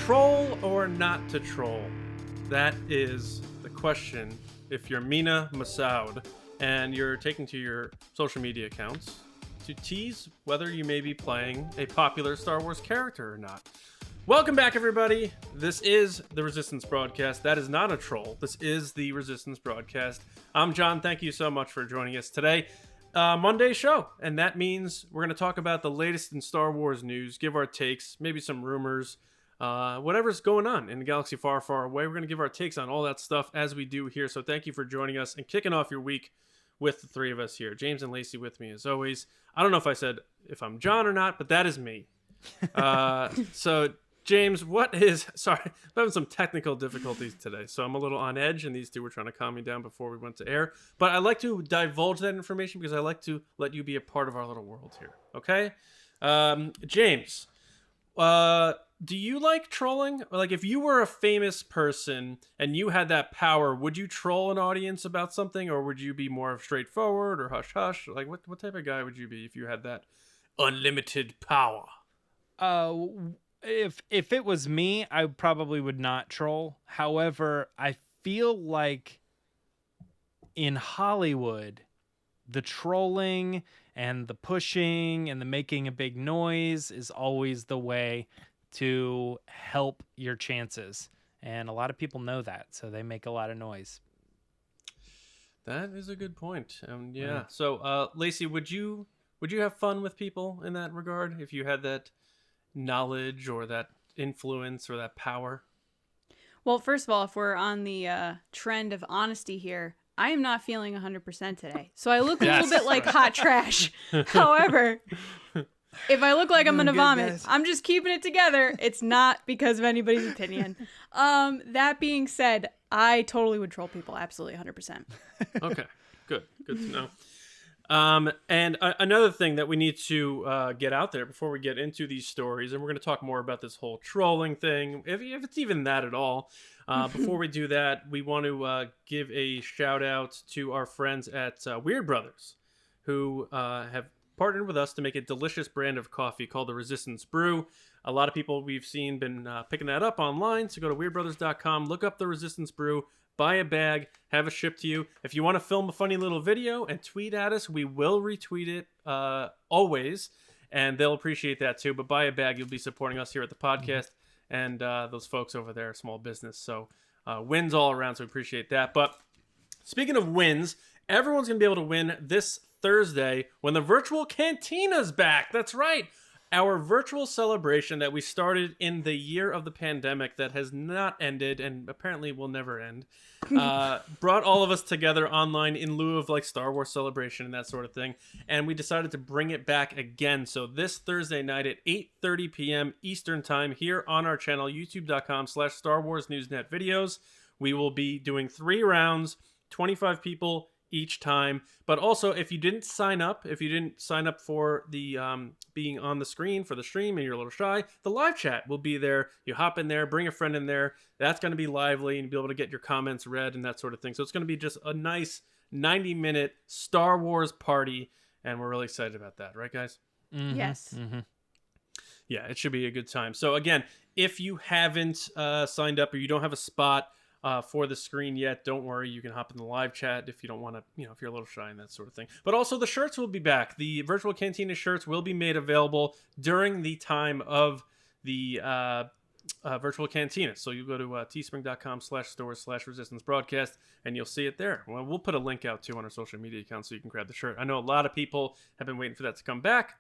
troll or not to troll? That is the question. If you're Mena Massoud and you're taking to your social media accounts to tease whether you may be playing a popular Star Wars character or not. Welcome back, everybody. This is the Resistance Broadcast. That is not a troll. This is the Resistance Broadcast. I'm John. Thank you so much for joining us today. Monday show, and that means we're going to talk about the latest in Star Wars news, give our takes, maybe some rumors, whatever's going on in the galaxy far, far away. We're going to give our takes on all that stuff as we do here. So thank you for joining us and kicking off your week with the three of us here. James and Lacey with me as always. I don't know if I said if I'm John or not, but that is me. So James, sorry, I'm having some technical difficulties today, so I'm a little on edge, and these two were trying to calm me down before we went to air. But I like to divulge that information because I like to let you be a part of our little world here, okay? James, do you like trolling? Like, if you were a famous person and you had that power, would you troll an audience about something, or would you be more straightforward or hush-hush? Like, what type of guy would you be if you had that unlimited power? If it was me, I probably would not troll. However, I feel like in Hollywood, the trolling and the pushing and the making a big noise is always the way to help your chances. And a lot of people know that, so they make a lot of noise. That is a good point. Yeah. So, Lacey, would you have fun with people in that regard if you had that knowledge or that influence or that power? Well, first of all, if we're on the trend of honesty here, I am not feeling 100% today. So I look a little bit like hot trash. However, if I look like I'm going to vomit, guys, I'm just keeping it together. It's not because of anybody's opinion. That being said, I totally would troll people. Absolutely 100%. Okay, good to know. And another thing that we need to get out there before we get into these stories, and we're going to talk more about this whole trolling thing, if it's even that at all. Before we do that, we want to give a shout out to our friends at Weird Brothers, who have partnered with us to make a delicious brand of coffee called the Resistance Brew. A lot of people we've seen been picking that up online, so go to weirdbrothers.com, look up the Resistance Brew, buy a bag, have it shipped to you. If you want to film a funny little video and tweet at us, we will retweet it always, and they'll appreciate that too. But buy a bag, you'll be supporting us here at the podcast and those folks over there, small business. So wins all around, so we appreciate that. But speaking of wins, everyone's going to be able to win this Thursday when the virtual cantina's back. That's right. Our virtual celebration that we started in the year of the pandemic that has not ended and apparently will never end, brought all of us together online in lieu of like Star Wars Celebration and that sort of thing. And we decided to bring it back again. So this Thursday night at 8:30 p.m. Eastern Time here on our channel, youtube.com/Star Wars Newsnet videos, we will be doing 3 rounds, 25 people each time. But also, if you didn't sign up for the being on the screen for the stream and you're a little shy, the live chat will be there. You hop in there, bring a friend in there. That's going to be lively and you'll be able to get your comments read and that sort of thing. So it's going to be just a nice 90-minute Star Wars party, and we're really excited about that, right, guys? Mm-hmm. Yes. Mm-hmm. Yeah, it should be a good time. So again, if you haven't signed up or you don't have a spot for the screen yet, don't worry, you can hop in the live chat if you don't want to, if you're a little shy and that sort of thing. But also the shirts will be back. The virtual cantina shirts will be made available during the time of the virtual cantina. So you go to teespring.com/stores/resistance broadcast and you'll see it there. Well, we'll put a link out too on our social media accounts so you can grab the shirt. I know a lot of people have been waiting for that to come back.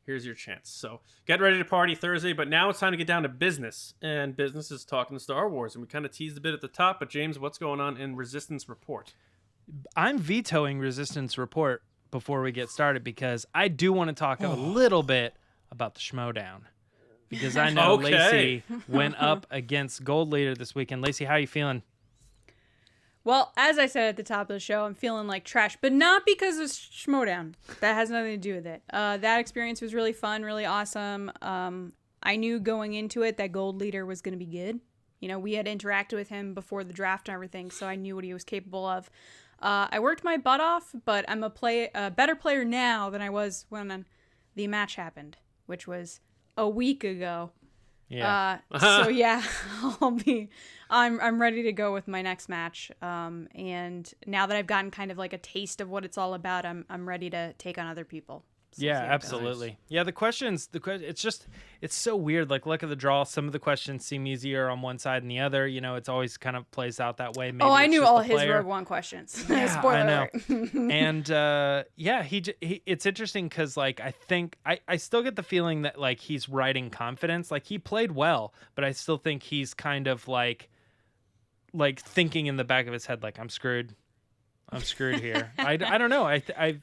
Here's your chance. So get ready to party Thursday, but now it's time to get down to business. And business is talking Star Wars. And we kind of teased a bit at the top, but James, what's going on in Resistance Report? I'm vetoing Resistance Report before we get started because I do want to talk a little bit about the Schmoedown. Because I know Lacey went up against Gold Leader this weekend. Lacey, how are you feeling? Well, as I said at the top of the show, I'm feeling like trash, but not because of Schmoedown. That has nothing to do with it. That experience was really fun, really awesome. I knew going into it that Gold Leader was going to be good. We had interacted with him before the draft and everything, so I knew what he was capable of. I worked my butt off, but I'm a better player now than I was when the match happened, which was a week ago. Yeah. So yeah, I'm ready to go with my next match. And now that I've gotten kind of like a taste of what it's all about, I'm ready to take on other people. So Yeah, see how it goes. absolutely. Yeah, it's so weird. Like, look at the draw. Some of the questions seem easier on one side and the other. You know, it's always kind of plays out that way. Maybe Oh, I it's knew just all the his player. Rogue One questions. Yeah, Spoiler I know. alert. And yeah, he it's interesting because like I think I still get the feeling that like he's riding confidence. Like he played well, but I still think he's kind of like thinking in the back of his head like I'm screwed here. I don't know.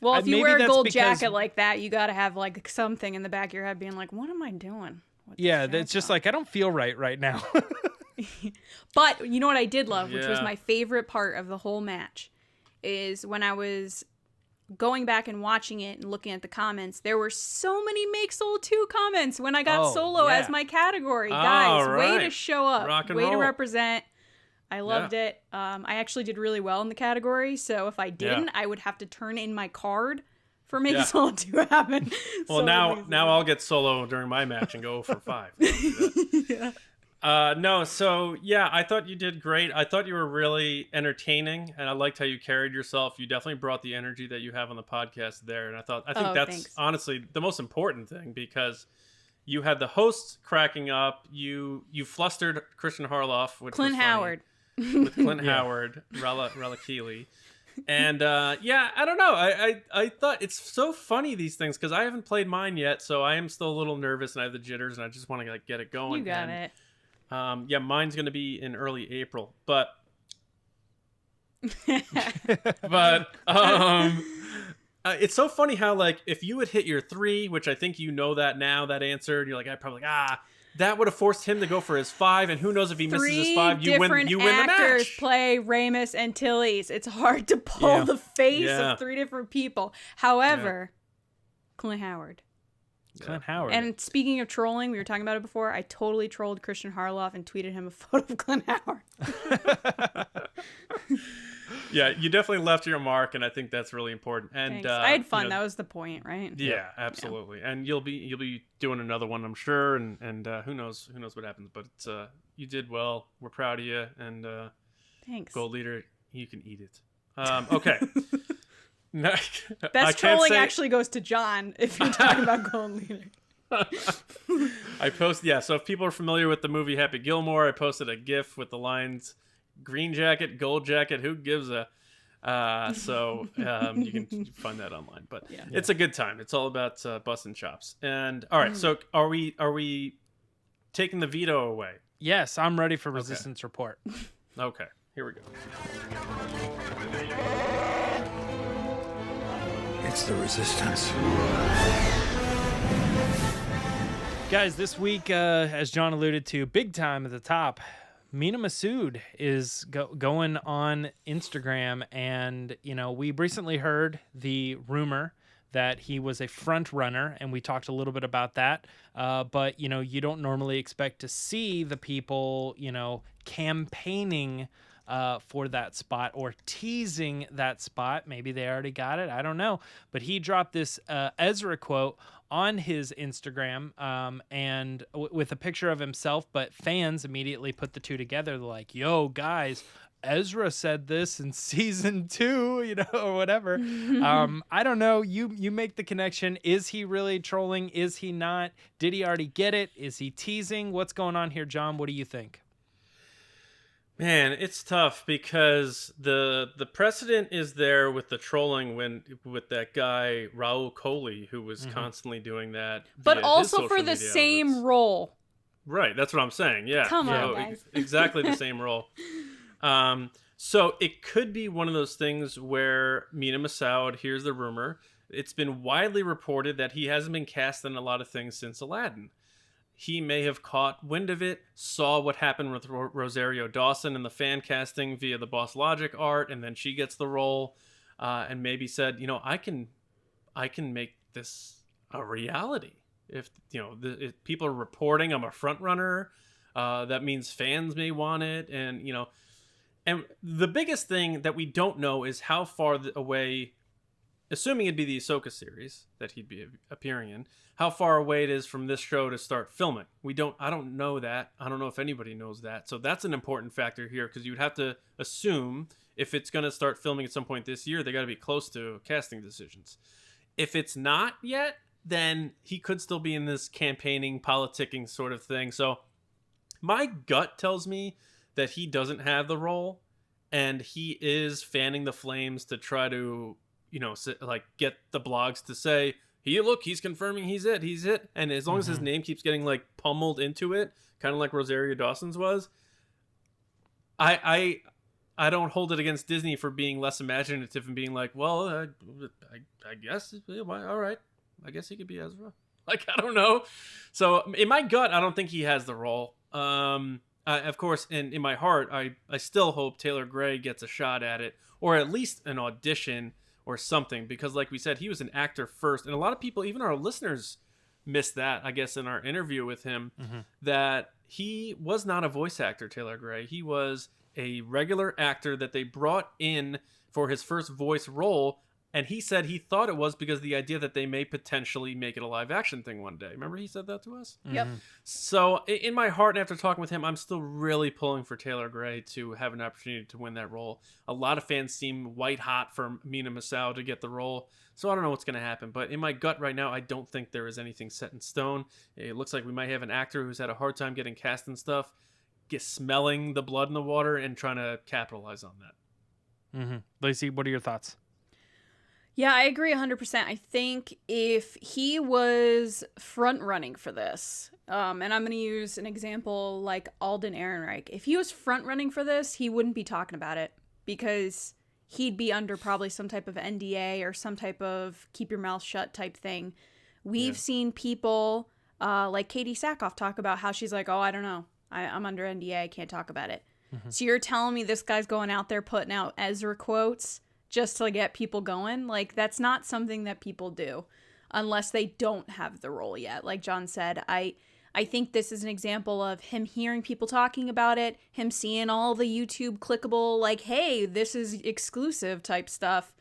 Well, if you maybe wear a that's gold because- jacket like that, you got to have like something in the back of your head being like, what am I doing? With this Yeah, jacket it's just on? like I don't feel right now. But you know what I did love, which was Yeah. my favorite part of the whole match, is when I was going back and watching it and looking at the comments, there were so many Make Solo 2 comments when I got Oh, Solo yeah. as my category. All Guys, way to right. show up. Rock and way to roll. represent. I loved it. I actually did really well in the category, so if I didn't, I would have to turn in my card for Make Yeah. Solo 2 happen. Well, So now amazing. I'll get solo during my match and go for 5. Yeah. No, so yeah, I thought you did great. I thought you were really entertaining, and I liked how you carried yourself. You definitely brought the energy that you have on the podcast there, and I think Oh, that's thanks. honestly the most important thing because you had the hosts cracking up. You flustered Christian Harloff, which Clint was funny, Howard. with Clint Howard, Rella Keeley. And yeah, I don't know. I thought it's so funny these things because I haven't played mine yet, so I am still a little nervous and I have the jitters and I just want to like get it going. You got And, it. yeah, mine's gonna be in early April, but it's so funny how like if you had hit your 3, which I think you know that now that answer, and you're like, I probably that would have forced him to go for his 5, and who knows if he misses his 5, you win the actors match. play Ramus and Tilly's. It's hard to pull Yeah. the face Yeah. of 3 different people. However, Clint Howard. Clint Howard. And speaking of trolling, we were talking about it before. I totally trolled Christian Harloff and tweeted him a photo of Clint Howard. Yeah, you definitely left your mark, and I think that's really important. And Thanks. I had fun. you know, That was the point, right? yeah, absolutely. And you'll be doing another one, I'm sure. And who knows what happens. But you did well. We're proud of you. And Thanks. Gold Leader, you can eat it. Okay. Best trolling actually goes to John if you're talking about Gold Leader. I posted, yeah. So if people are familiar with the movie Happy Gilmore, I posted a GIF with the lines "green jacket, gold jacket, who gives a." So you can find that online, but it's a good time. It's all about busting chops. And all right, so are we taking the veto away? Yes, I'm ready for Resistance Report. Okay, here we go. It's the Resistance. Guys, this week, as John alluded to, big time at the top, Mena Massoud is going on Instagram. And, you know, we recently heard the rumor that he was a front runner, and we talked a little bit about that. But, you know, you don't normally expect to see the people, you know, campaigning for that spot or teasing that spot. Maybe they already got it. I don't know. But he dropped this Ezra quote on his Instagram and with a picture of himself, but fans immediately put the two together. They're like, yo, guys, Ezra said this in season 2, you know, or whatever. I don't know. You make the connection. Is he really trolling? Is he not? Did he already get it? Is he teasing? What's going on here, John? What do you think? Man, it's tough because the precedent is there with the trolling with that guy Raul Coley who was constantly doing that, But via his also social for the media same outlets. role. Right, that's what I'm saying. Yeah, Come on, So, guys. exactly the same role. So it could be one of those things where Mena Massoud hears the rumor. It's been widely reported that he hasn't been cast in a lot of things since Aladdin. He may have caught wind of it, saw what happened with Rosario Dawson in the fan casting via the Boss Logic art, and then she gets the role, and maybe said, you know, I can make this a reality. If you know, if people are reporting I'm a front runner, that means fans may want it, and you know, and the biggest thing that we don't know is how far away assuming it'd be the Ahsoka series that he'd be appearing in, how far away it is from this show to start filming. I don't know that. I don't know if anybody knows that. So that's an important factor here, because you would have to assume if it's going to start filming at some point this year, they got to be close to casting decisions. If it's not yet, then he could still be in this campaigning, politicking sort of thing. So my gut tells me that he doesn't have the role, and he is fanning the flames to try to, like, get the blogs to say, he's confirming he's it. And as long as his name keeps getting, like, pummeled into it, kind of like Rosario Dawson's was, I don't hold it against Disney for being less imaginative and being like, well, I guess, all right, I guess he could be Ezra. Like, I don't know. So in my gut, I don't think he has the role. Of course, in my heart, I still hope Taylor Gray gets a shot at it, or at least an audition or something, because like we said, he was an actor first. And a lot of people, even our listeners, missed that, I guess, in our interview with him, that he was not a voice actor, Taylor Gray. He was a regular actor that they brought in for his first voice role. And he said he thought it was because of the idea that they may potentially make it a live action thing one day. Remember he said that to us? Yep. So in my heart, and after talking with him, I'm still really pulling for Taylor Gray to have an opportunity to win that role. A lot of fans seem white hot for Mena Massoud to get the role. So I don't know what's going to happen. But in my gut right now, I don't think there is anything set in stone. It looks like we might have an actor who's had a hard time getting cast and stuff, smelling the blood in the water and trying to capitalize on that. Lacey, what are your thoughts? Yeah, I agree 100%. I think if he was front running for this, and I'm going to use an example like Alden Ehrenreich. If he was front running for this, he wouldn't be talking about it, because he'd be under probably some type of NDA or some type of keep your mouth shut type thing. We've seen people like Katie Sackhoff talk about how she's like, oh, I don't know. I'm under NDA. I can't talk about it. So you're telling me this guy's going out there putting out Ezra quotes just to get people going? Like, that's not something that people do unless they don't have the role yet. Like John said, I think this is an example of him hearing people talking about it, him seeing all the YouTube clickable, like, hey, this is exclusive type stuff,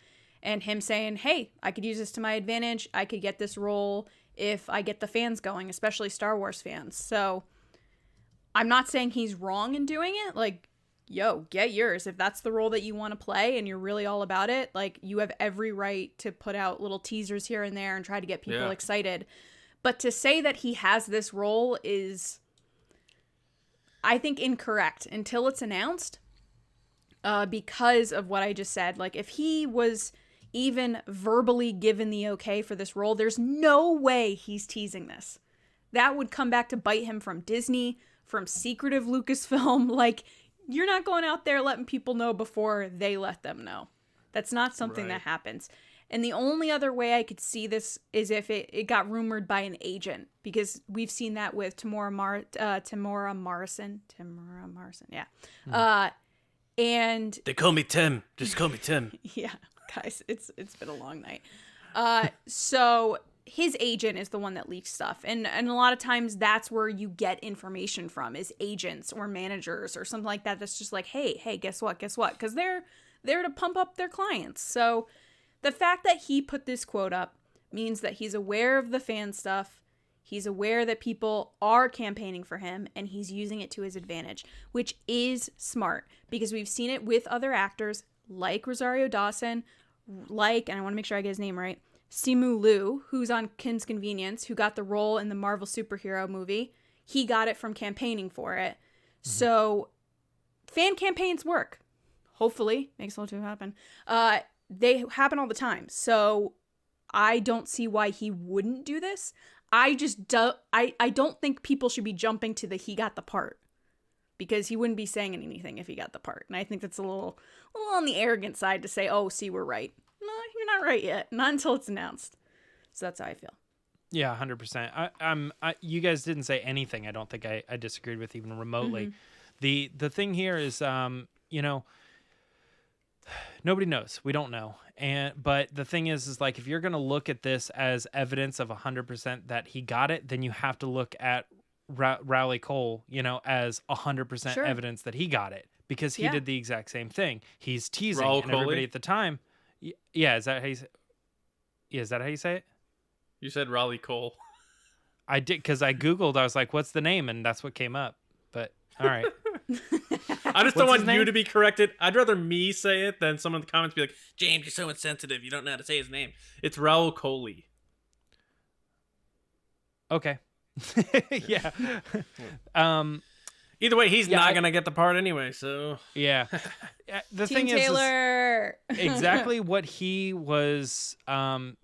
and him saying, hey, I could use this to my advantage. I could get this role if I get the fans going, especially Star Wars fans. So I'm not saying he's wrong in doing it. Like, yo, get yours. If that's the role that you want to play and you're really all about it, like, you have every right to put out little teasers here and there and try to get people excited. But to say that he has this role is, I think, incorrect until it's announced, because of what I just said. Like, if he was even verbally given the okay for this role, there's no way he's teasing this. That would come back to bite him from Disney, from secretive Lucasfilm. Like, you're not going out there letting people know before they let them know. That's not something that happens. And the only other way I could see this is if it got rumored by an agent, because we've seen that with Tamora Morrison. Yeah. And they call me Tim. Just call me Tim. Yeah, guys, it's been a long night. So his agent is the one that leaks stuff. And a lot of times that's where you get information from, is agents or managers or something like that. That's just like, hey, guess what? Because they're there to pump up their clients. So the fact that he put this quote up means that he's aware of the fan stuff. He's aware that people are campaigning for him, and he's using it to his advantage, which is smart, because we've seen it with other actors like Rosario Dawson, and I want to make sure I get his name right, Simu Liu, who's on Kim's Convenience, who got the role in the Marvel superhero movie. He got it from campaigning for it. So fan campaigns work. Hopefully. Makes all two happen. They happen all the time. So I don't see why he wouldn't do this. I don't think people should be jumping to he got the part, because he wouldn't be saying anything if he got the part. And I think that's a little on the arrogant side to say, oh, see, we're right. No, you're not right yet. Not until it's announced. So that's how I feel. Yeah, 100%. You guys didn't say anything I don't think I disagreed with even remotely. The thing here is, nobody knows. We don't know. But the thing is like, if you're going to look at this as evidence of 100% that he got it, then you have to look at Rowley Cole, as 100% evidence that he got it, because he did the exact same thing. He's teasing, and everybody at the time. Yeah, is that how you say? Yeah, is that how you say it? You said Raleigh Cole. I did, because I Googled. I was like, what's the name? And that's what came up. But all right. I just don't What's his want you name? to be corrected. I'd rather me say it than someone in the comments be like, James, you're so insensitive. You don't know how to say his name. It's Raul Coley. Okay. Yeah. Either way, he's Yeah, not going to get the part anyway, so... Yeah. The Team thing is Taylor. exactly what he was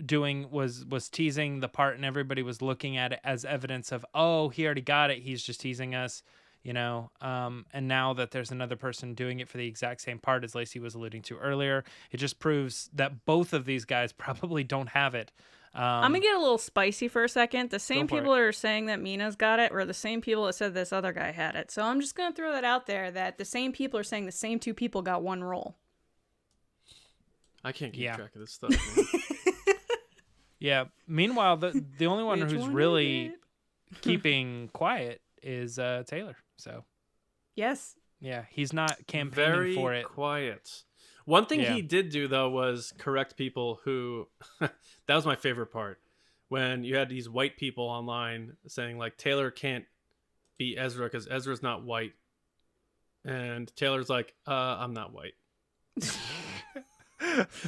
doing was teasing the part, and everybody was looking at it as evidence of, oh, he already got it. He's just teasing us, you know. And now that there's another person doing it for the exact same part, as Lacey was alluding to earlier, it just proves that both of these guys probably don't have it. I'm gonna get a little spicy for a second. The same Go for people that are saying that Mena's got it were the same people that said this other guy had it. So I'm just gonna throw that out there, that the same people are saying the same two people got one role. I can't keep Yeah. track of this stuff, man. Yeah. Meanwhile, the only one Which who's one is really it? keeping quiet is Taylor. So Yes. yeah, he's not campaigning Very for it. quiet. One thing Yeah. he did do, though, was correct people who... that was my favorite part. When you had these white people online saying, like, Taylor can't be Ezra because Ezra's not white. And Taylor's like, I'm not white.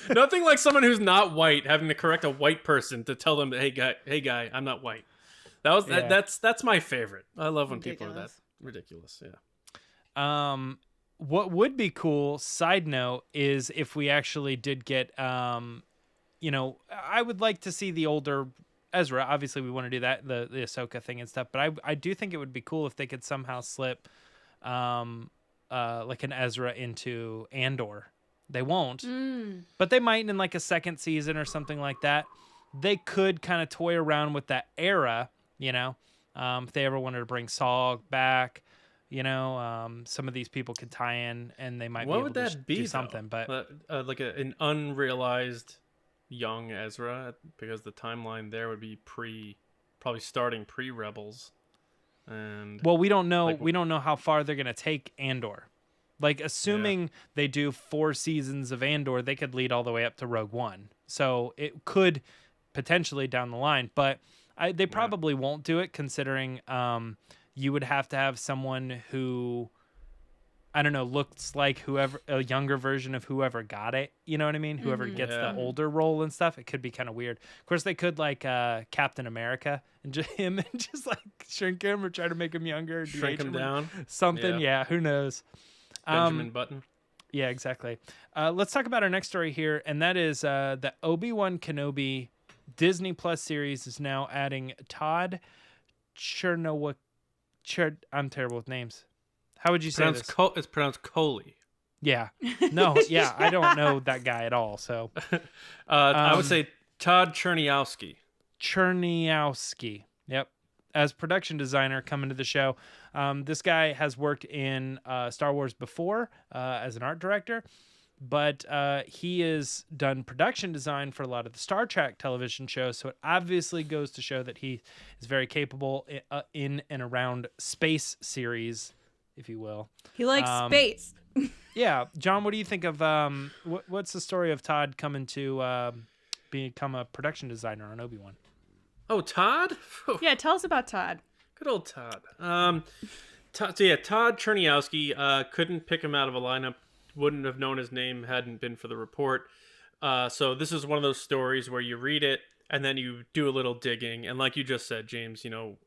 Nothing like someone who's not white having to correct a white person to tell them, hey guy, I'm not white. That was Yeah. that's my favorite. I love when people are that ridiculous. Yeah. What would be cool, side note, is if we actually did get, you know, I would like to see the older Ezra. Obviously, we want to do that, the Ahsoka thing and stuff. But I do think it would be cool if they could somehow slip, like an Ezra into Andor. They won't, but they might in like a second season or something like that. They could kind of toy around with that era, you know, if they ever wanted to bring Saw back. You know, some of these people could tie in, and they might What be able would to that be, do though? something. But Like an unrealized young Ezra, because the timeline there would be probably starting pre-Rebels, and well, we don't know. like- We don't know how far they're gonna take Andor. Like, assuming they do 4 seasons of Andor, they could lead all the way up to Rogue One. So it could potentially down the line, but they probably won't do it, considering you would have to have someone who, I don't know, looks like a younger version of whoever got it. You know what I mean? Whoever gets the older role and stuff. It could be kind of weird. Of course, they could like Captain America and just him and just like shrink him or try to make him younger, shrink de-age him down. something. Yeah, who knows? Benjamin Button. Yeah, exactly. Let's talk about our next story here, and that is the Obi-Wan Kenobi Disney Plus series is now adding Todd Cherniawsky. I'm terrible with names. How would you say this? It's pronounced Coley. Yeah. No, yeah, I don't know that guy at all. So I would say Todd Cherniawsky. Cherniawsky. Yep. As production designer coming to the show. This guy has worked in Star Wars before as an art director, but he has done production design for a lot of the Star Trek television shows. So it obviously goes to show that he is very capable in and around space series, if you will. He likes space. Yeah. John, what do you think of what's the story of Todd coming to become a production designer on Obi-Wan? Oh, Todd? Yeah, tell us about Todd. Good old Todd. Todd Cherniawsky, couldn't pick him out of a lineup. Wouldn't have known his name hadn't been for the report. So this is one of those stories where you read it and then you do a little digging. And like you just said, James, you know,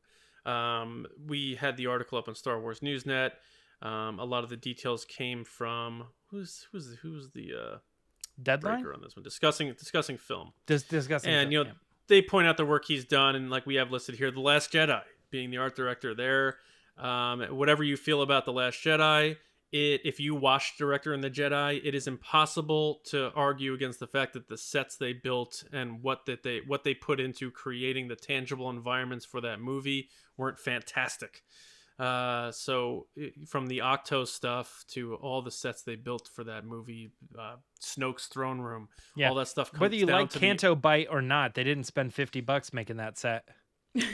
we had the article up on Star Wars Newsnet. A lot of the details came from who's the Deadline? breaker on this one, discussing film. Discussing. And you know, they point out the work he's done, and like we have listed here, The Last Jedi being the art director there. Whatever you feel about The Last Jedi, if you watch Director and the Jedi, it is impossible to argue against the fact that the sets they built and what they put into creating the tangible environments for that movie weren't fantastic. So from the Octo stuff to all the sets they built for that movie, Snoke's throne room, all that stuff comes whether you down like to Canto Bite or not, they didn't spend $50 making that set.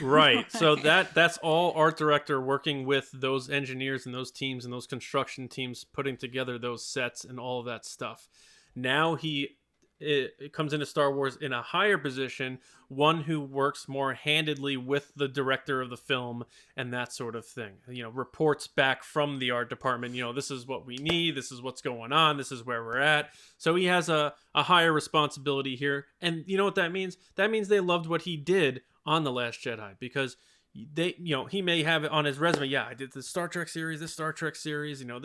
Right. So that's all art director working with those engineers and those teams and those construction teams putting together those sets and all of that stuff. Now he it comes into Star Wars in a higher position, one who works more handedly with the director of the film and that sort of thing. Reports back from the art department, this is what we need, this is what's going on, this is where we're at. So he has a higher responsibility here. And you know what that means? That means they loved what he did on The Last Jedi, because he may have it on his resume. Yeah, I did this Star Trek series, this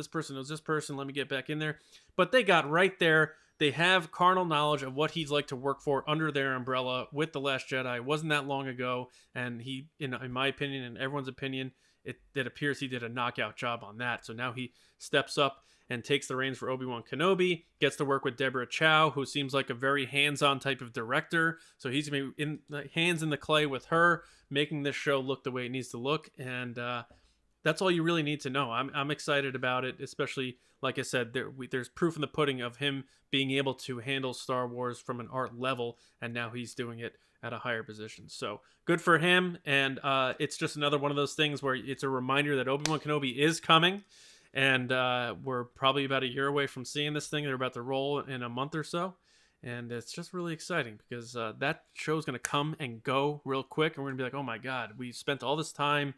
person knows this person, let me get back in there. But they got right there. They have carnal knowledge of what he's like to work for under their umbrella with The Last Jedi. It wasn't that long ago. And he, in my opinion and everyone's opinion, it appears he did a knockout job on that. So now he steps up and takes the reins for Obi-Wan Kenobi, gets to work with Deborah Chow, who seems like a very hands-on type of director. So he's going to be hands in the clay with her, making this show look the way it needs to look. And that's all you really need to know. I'm excited about it, especially, like I said, there's proof in the pudding of him being able to handle Star Wars from an art level, and now he's doing it at a higher position. So good for him. And it's just another one of those things where it's a reminder that Obi-Wan Kenobi is coming. And we're probably about a year away from seeing this thing. They're about to roll in a month or so. And it's just really exciting because that show is going to come and go real quick. And we're going to be like, oh my God, we spent all this time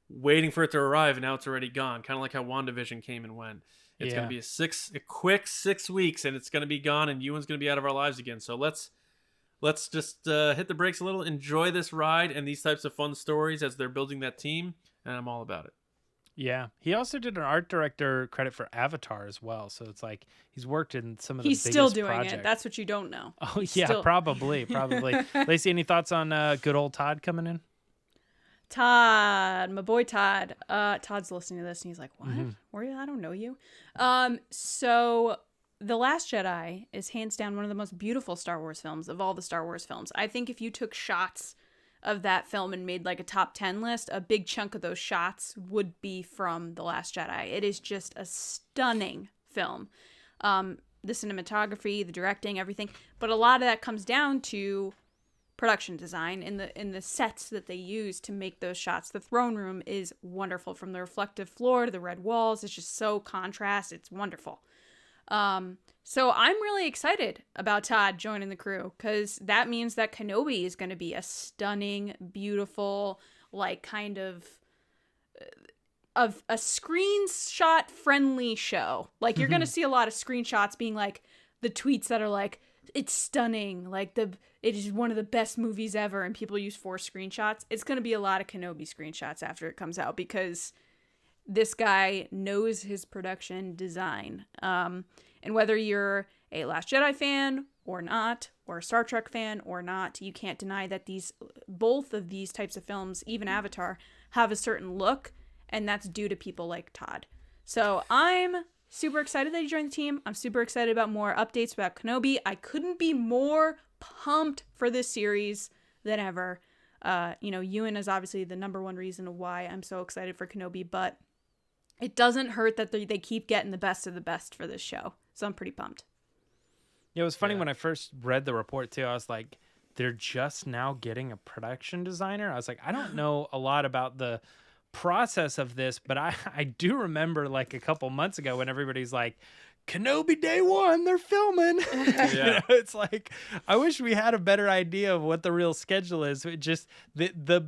waiting for it to arrive and now it's already gone. Kind of like how WandaVision came and went. It's going to be a quick 6 weeks and it's going to be gone and Ewan's going to be out of our lives again. So let's just hit the brakes a little, enjoy this ride and these types of fun stories as they're building that team. And I'm all about it. Yeah, he also did an art director credit for Avatar as well, so it's like he's worked in some of the He's biggest still doing projects. it. That's what you don't know. Oh yeah, probably. Lacey, any thoughts on good old Todd coming in? Todd, my boy Todd. Todd's listening to this and he's like, "What? Where are you? I don't know you." So The Last Jedi is hands down one of the most beautiful Star Wars films of all the Star Wars films. I think if you took shots of that film and made like a top 10 list, a big chunk of those shots would be from The Last Jedi. It is just a stunning film. The cinematography, the directing, everything. But a lot of that comes down to production design in the sets that they use to make those shots. The throne room is wonderful, from the reflective floor to the red walls. It's just so contrast. It's wonderful. So I'm really excited about Todd joining the crew, because that means that Kenobi is going to be a stunning, beautiful, like kind of a screenshot friendly show. Like you're going to see a lot of screenshots being like the tweets that are like, it's stunning, like it is one of the best movies ever, and people use 4 screenshots. It's going to be a lot of Kenobi screenshots after it comes out, because this guy knows his production design. And whether you're a Last Jedi fan or not, or a Star Trek fan or not, you can't deny that both of these types of films, even Avatar, have a certain look, and that's due to people like Todd. So I'm super excited that he joined the team. I'm super excited about more updates about Kenobi. I couldn't be more pumped for this series than ever. Ewan is obviously the number one reason why I'm so excited for Kenobi, but it doesn't hurt that they keep getting the best of the best for this show. So I'm pretty pumped. Yeah, it was funny when I first read the report too. I was like, they're just now getting a production designer. I was like, I don't know a lot about the process of this, but I do remember like a couple months ago when everybody's like, Kenobi day one, they're filming. Yeah. It's like, I wish we had a better idea of what the real schedule is. It just the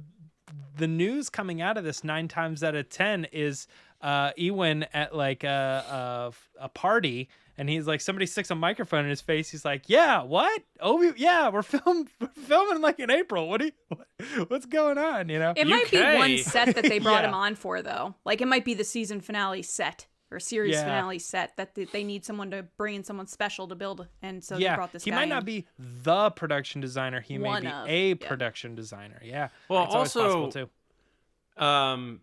news coming out of this 9 times out of 10 is Ewan at like a party, and he's like, somebody sticks a microphone in his face. He's like, yeah, what? We're filming like in April. What's going on? It might be one set that they brought him on for, though. Like it might be the season finale set or series finale set that they need someone to bring in someone special to build, and so they brought this guy. He might not be the production designer. He may be a production designer. Yeah. Well, it's also possible too.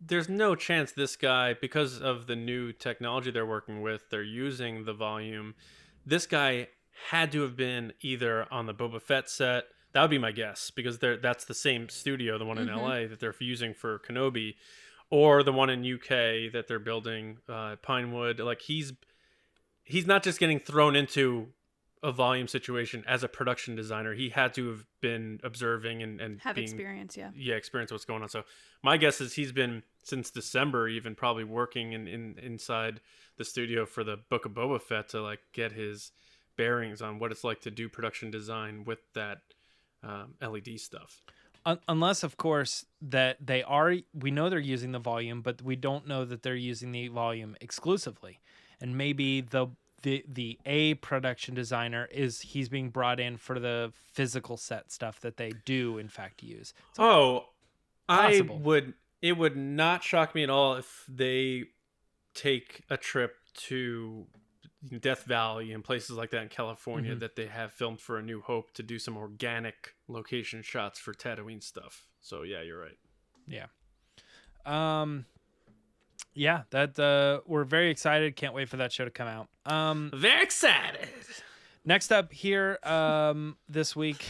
There's no chance this guy, because of the new technology they're working with, they're using the volume. This guy had to have been either on the Boba Fett set. That would be my guess, because that's the same studio, the one in LA that they're using for Kenobi, or the one in UK that they're building, Pinewood. Like he's not just getting thrown into a volume situation as a production designer. He had to have been observing and have experience. Experience what's going on. So my guess is he's been since December, even probably working inside the studio for the Book of Boba Fett to like get his bearings on what it's like to do production design with that LED stuff. Unless, of course, that we know they're using the volume, but we don't know that they're using the volume exclusively. And maybe the A production designer he's being brought in for the physical set stuff that they do in fact use. It would not shock me at all if they take a trip to Death Valley and places like that in California that they have filmed for A New Hope to do some organic location shots for Tatooine stuff. So yeah, you're right. Yeah. Yeah, that we're very excited. Can't wait for that show to come out. Very excited. Next up here this week,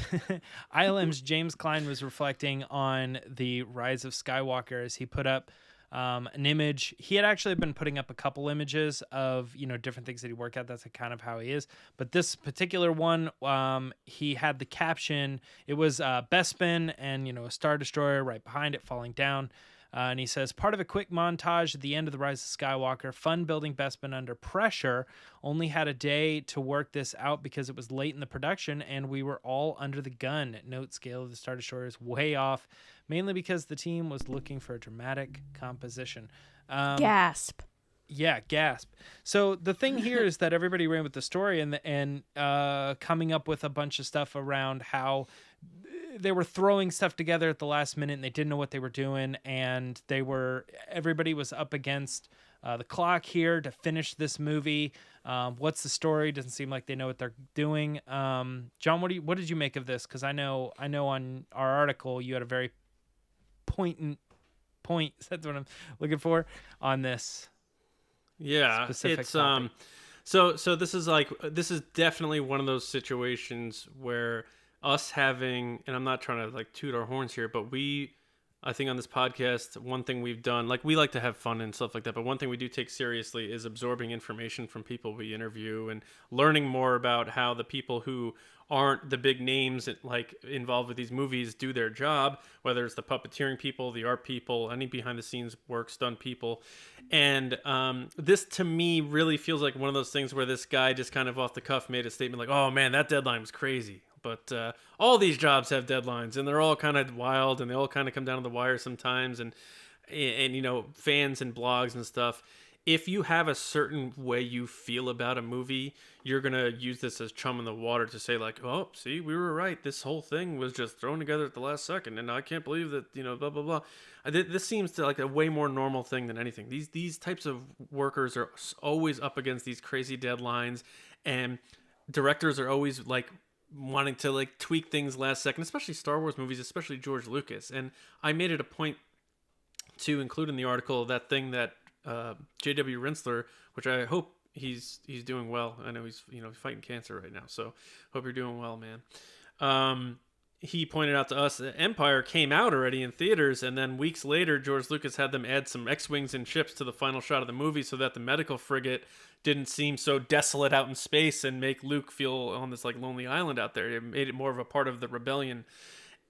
ILM's James Clyne was reflecting on the Rise of Skywalker as he put up an image. He had actually been putting up a couple images of, different things that he worked at. That's kind of how he is. But this particular one, he had the caption. It was Bespin and, a Star Destroyer right behind it falling down. And he says, part of a quick montage at the end of The Rise of Skywalker, fun building Bespin under pressure. Only had a day to work this out because it was late in the production and we were all under the gun. Note scale of the Star Destroyer is way off, mainly because the team was looking for a dramatic composition. Gasp. Yeah, gasp. So the thing here is that everybody ran with the story and coming up with a bunch of stuff around how they were throwing stuff together at the last minute and they didn't know what they were doing, and everybody was up against the clock here to finish this movie. What's the story? Doesn't seem like they know what they're doing. John, what did you make of this? Because I know on our article you had a very point. That's what I'm looking for on this. Yeah, specific it's topic. So this is definitely one of those situations where us having, and I'm not trying to toot our horns here, but I think on this podcast, one thing we've done, we like to have fun and stuff like that, but one thing we do take seriously is absorbing information from people we interview and learning more about how the people who aren't the big names involved with these movies do their job, whether it's the puppeteering people, the art people, any behind the scenes work, stunt people. And this to me really feels like one of those things where this guy just kind of off the cuff made a statement like, oh man, that deadline was crazy. But all these jobs have deadlines, and they're all kind of wild, and they all kind of come down to the wire sometimes. And fans and blogs and stuff, if you have a certain way you feel about a movie, you're gonna use this as chum in the water to say oh, see, we were right. This whole thing was just thrown together at the last second, and I can't believe that blah blah blah. This seems to a way more normal thing than anything. These types of workers are always up against these crazy deadlines, and directors are always wanting to tweak things last second, especially Star Wars movies, especially George Lucas. And I made it a point to include in the article that thing that J.W. Rinsler, which I hope he's doing well. I know he's fighting cancer right now, so hope you're doing well, man. He pointed out to us that Empire came out already in theaters, and then weeks later, George Lucas had them add some X-Wings and ships to the final shot of the movie so that the medical frigate didn't seem so desolate out in space and make Luke feel on this lonely island out there. It made it more of a part of the rebellion.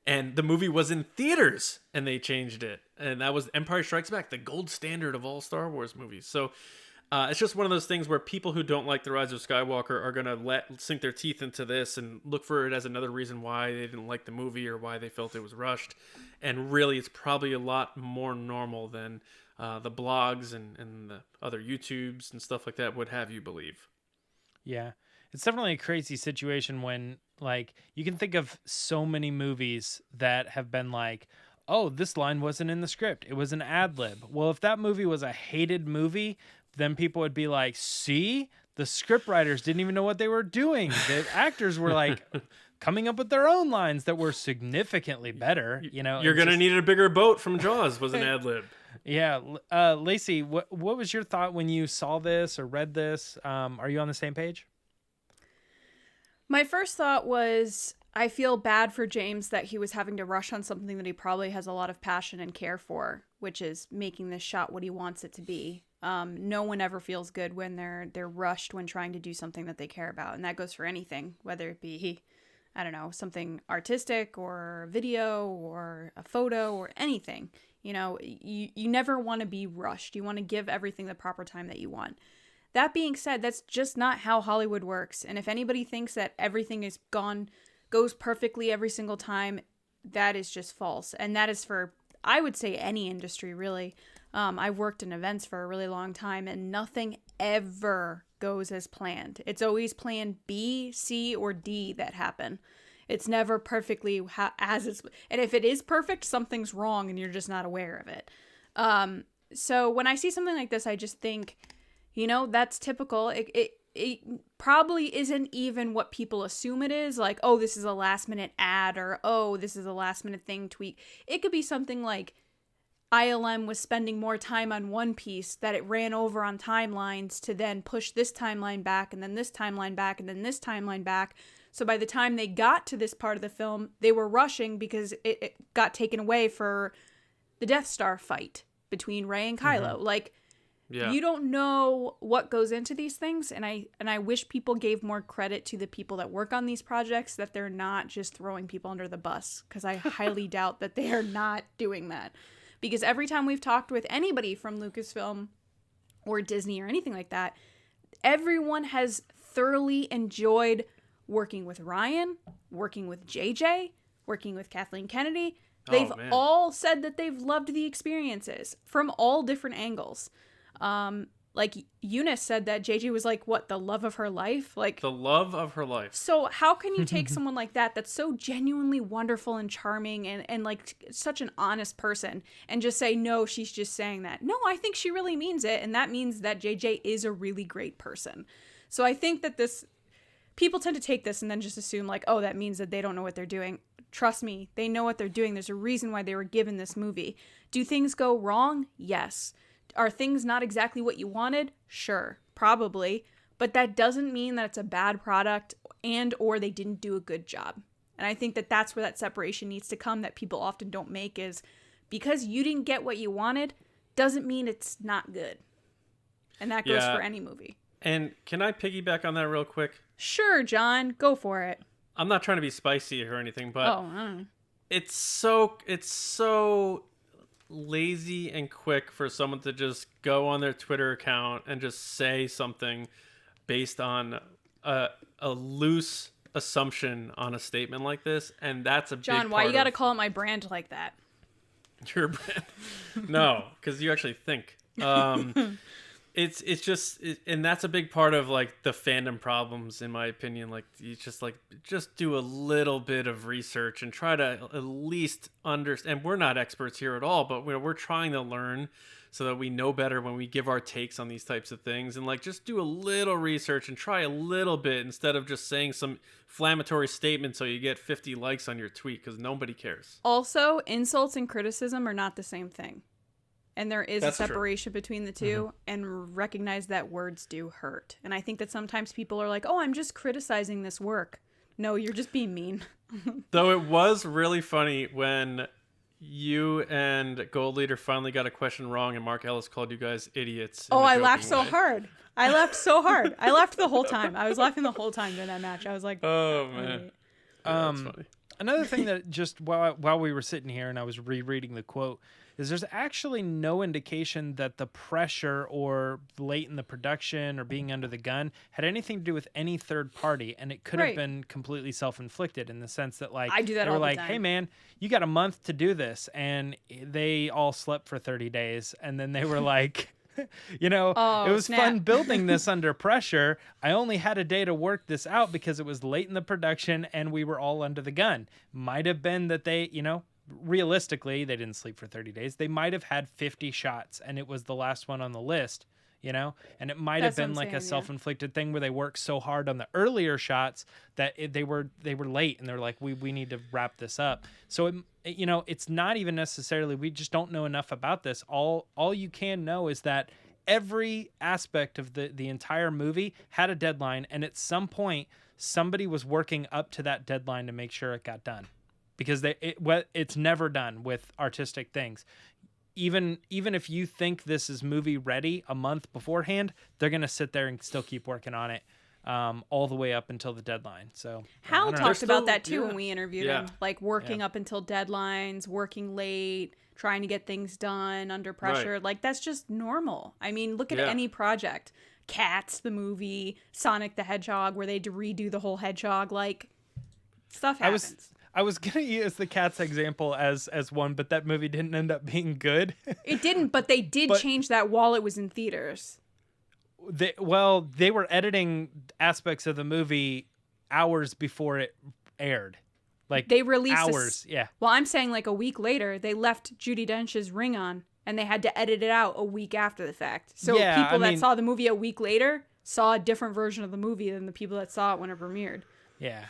And the movie was in theaters, and they changed it. And that was Empire Strikes Back, the gold standard of all Star Wars movies. So it's just one of those things where people who don't like The Rise of Skywalker are going to sink their teeth into this and look for it as another reason why they didn't like the movie or why they felt it was rushed. And really, it's probably a lot more normal than the blogs and the other YouTubes and stuff like that would have you believe. Yeah. It's definitely a crazy situation when you can think of so many movies that have been oh, this line wasn't in the script. It was an ad lib. Well, if that movie was a hated movie, then people would be see, the script writers didn't even know what they were doing. The actors were coming up with their own lines that were significantly better. You're going to need a bigger boat from Jaws was an ad lib. Yeah. Lacey, what was your thought when you saw this or read this? Are you on the same page? My first thought was, I feel bad for James that he was having to rush on something that he probably has a lot of passion and care for, which is making this shot what he wants it to be. No one ever feels good when they're rushed when trying to do something that they care about. And that goes for anything, whether it be, I don't know, something artistic or video or a photo or anything. You never want to be rushed. You want to give everything the proper time that you want. That being said, that's just not how Hollywood works. And if anybody thinks that everything goes perfectly every single time, that is just false. And that is for, I would say, any industry, really. I've worked in events for a really long time, and nothing ever goes as planned. It's always plan B, C, or D that happen. It's never perfectly as is. And if it is perfect, something's wrong and you're just not aware of it. So when I see something like this, I just think, that's typical. It probably isn't even what people assume it is. Like, oh, this is a last minute ad, or, oh, this is a last minute thing tweak. It could be something like ILM was spending more time on one piece that it ran over on timelines to then push this timeline back, and then this timeline back, and then this timeline back. So by the time they got to this part of the film, they were rushing because it got taken away for the Death Star fight between Rey and Kylo. Mm-hmm. Like, you don't know what goes into these things, and I wish people gave more credit to the people that work on these projects, that they're not just throwing people under the bus, because I highly doubt that they are not doing that. Because every time we've talked with anybody from Lucasfilm or Disney or anything like that, everyone has thoroughly enjoyed working with Ryan, working with JJ, working with Kathleen Kennedy. They've all said that they've loved the experiences from all different angles. Like Eunice said that JJ was like, what, the love of her life? Like the love of her life. So how can you take someone like that's so genuinely wonderful and charming and like such an honest person, and just say, no, she's just saying that? No, I think she really means it. And that means that JJ is a really great person. So I think that people tend to take this and then just assume like, oh, that means that they don't know what they're doing. Trust me, they know what they're doing. There's a reason why they were given this movie. Do things go wrong? Yes. Are things not exactly what you wanted? Sure, probably. But that doesn't mean that it's a bad product or they didn't do a good job. And I think that that's where that separation needs to come, that people often don't make, is because you didn't get what you wanted doesn't mean it's not good. And that goes for any movie. And can I piggyback on that real quick? Sure, John, go for it. I'm not trying to be spicy or anything, but it's so lazy and quick for someone to just go on their Twitter account and just say something based on a loose assumption on a statement like this, and that's a big John, why you gotta call it my brand like that? Your brand? No, because you actually think. It's just, and that's a big part of like the fandom problems, in my opinion. Like, you just do a little bit of research and try to at least understand. And we're not experts here at all, but we're trying to learn so that we know better when we give our takes on these types of things. And like, just do a little research and try a little bit instead of just saying some inflammatory statement so you get 50 likes on your tweet, because nobody cares. Also, insults and criticism are not the same thing. And there is a separation between the two, and recognize that words do hurt. And I think that sometimes people are like, oh, I'm just criticizing this work. No, you're just being mean. Though it was really funny when you and Gold Leader finally got a question wrong and Mark Ellis called you guys idiots. Oh, I laughed so hard. I laughed so hard. I laughed the whole time. I was laughing the whole time during that match. I was like, oh, man. That's funny. Another thing that just while we were sitting here and I was rereading the quote, is there's actually no indication that the pressure or late in the production or being under the gun had anything to do with any third party, and it could have been completely self-inflicted in the sense that, like, I do that they were all the like, time. hey man, you got a month to do this, and they all slept for 30 days, and then they were like, it was fun building this under pressure. I only had a day to work this out because it was late in the production and we were all under the gun. Might have been that they, realistically, they didn't sleep for 30 days. They might have had 50 shots and it was the last one on the list, and it might have been like a self-inflicted thing where they worked so hard on the earlier shots that they were late and they're like, we need to wrap this up. So it's not even necessarily, we just don't know enough about this. All you can know is that every aspect of the entire movie had a deadline, and at some point somebody was working up to that deadline to make sure it got done. Because it's never done with artistic things. Even if you think this is movie ready a month beforehand, they're going to sit there and still keep working on it all the way up until the deadline. So Hal talked about that too when we interviewed him, like working up until deadlines, working late, trying to get things done under pressure. Right. Like, that's just normal. I mean, look at any project. Cats, the movie, Sonic the Hedgehog, where they had to redo the whole hedgehog. Like, stuff happens. I was gonna use the Cats example as one, but that movie didn't end up being good. It didn't, but they did change that while it was in theaters. They were editing aspects of the movie hours before it aired. Like, they released hours, yeah. Well, I'm saying like a week later, they left Judi Dench's ring on, and they had to edit it out a week after the fact. So people that saw the movie a week later saw a different version of the movie than the people that saw it when it premiered. Yeah.